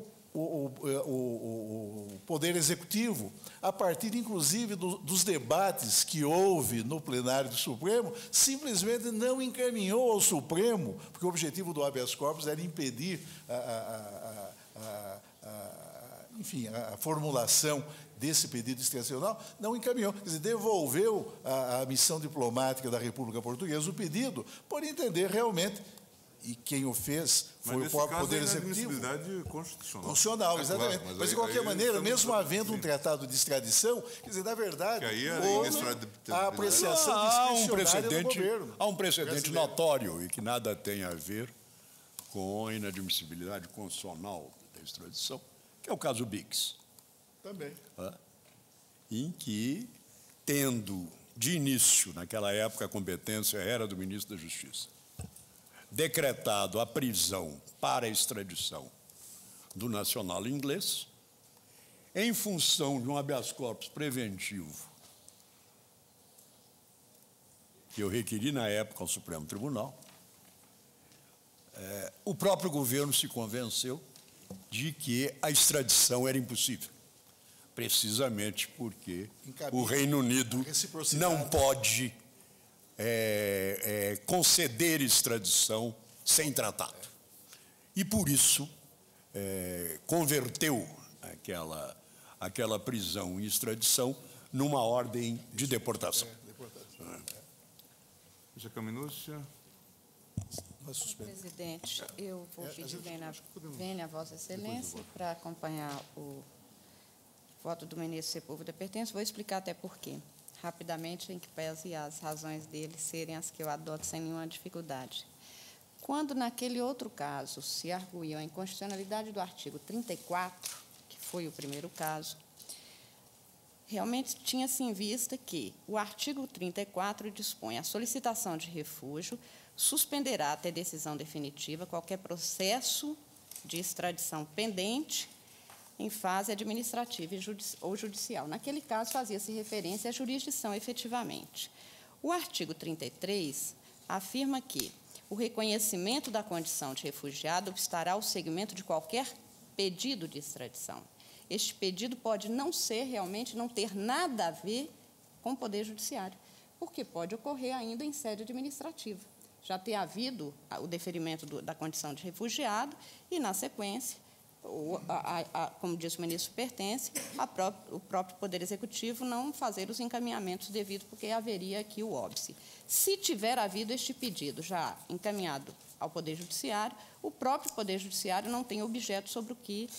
Poder Executivo, a partir, inclusive, dos debates que houve no plenário do Supremo, simplesmente não encaminhou ao Supremo, porque o objetivo do habeas corpus era impedir a formulação desse pedido extradicional, não encaminhou, quer dizer, devolveu à missão diplomática da República Portuguesa o pedido, por entender realmente, e quem o fez foi o próprio Poder Executivo. Constitucional, exatamente. Claro, mas de qualquer maneira, mesmo havendo um tratado de extradição, quer dizer, na verdade, houve a apreciação discricionária do governo. Há um precedente notório e que nada tem a ver com a inadmissibilidade constitucional da extradição, que é o caso Bix. Também. Em que, tendo de início, naquela época, a competência era do ministro da Justiça, decretado a prisão para a extradição do nacional inglês, em função de um habeas corpus preventivo que eu requeri na época ao Supremo Tribunal, o próprio governo se convenceu de que a extradição era impossível, precisamente porque o Reino Unido não pode conceder extradição sem tratado. E, por isso, converteu aquela prisão em extradição numa ordem de deportação. Senhor presidente, eu vou pedir vênia a Vossa Excelência para acompanhar o voto do ministro Sepúlveda Pertence. Vou explicar até por quê. Rapidamente, em que pese as razões dele serem as que eu adoto sem nenhuma dificuldade. Quando, naquele outro caso, se arguiu a inconstitucionalidade do artigo 34, que foi o primeiro caso, realmente tinha-se em vista que o artigo 34 dispõe a solicitação de refúgio, suspenderá até decisão definitiva qualquer processo de extradição pendente em fase administrativa ou judicial. Naquele caso, fazia-se referência à jurisdição efetivamente. O artigo 33 afirma que o reconhecimento da condição de refugiado obstará o seguimento de qualquer pedido de extradição. Este pedido pode não ser realmente, não ter nada a ver com o Poder Judiciário, porque pode ocorrer ainda em sede administrativa. Já ter havido o deferimento da condição de refugiado e, na sequência, como disse o ministro Pertence, o próprio Poder Executivo não fazer os encaminhamentos devidos, porque haveria aqui o óbice. Se tiver havido este pedido já encaminhado ao Poder Judiciário, o próprio Poder Judiciário não tem objeto sobre o que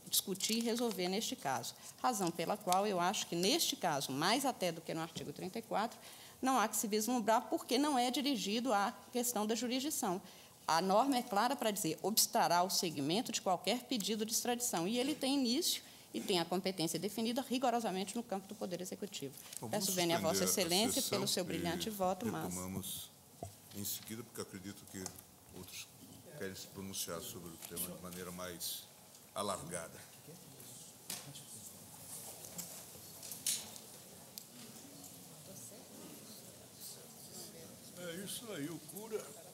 discutir e resolver neste caso. Razão pela qual eu acho que, neste caso, mais até do que no artigo 34, não há que se vislumbrar, porque não é dirigido à questão da jurisdição. A norma é clara para dizer, obstará o seguimento de qualquer pedido de extradição, e ele tem início e tem a competência definida rigorosamente no campo do Poder Executivo. Peço vênia a Vossa Excelência pelo seu brilhante voto, mas... Retomamos em seguida, porque acredito que outros querem se pronunciar sobre o tema de maneira mais alargada. É isso aí, o cura...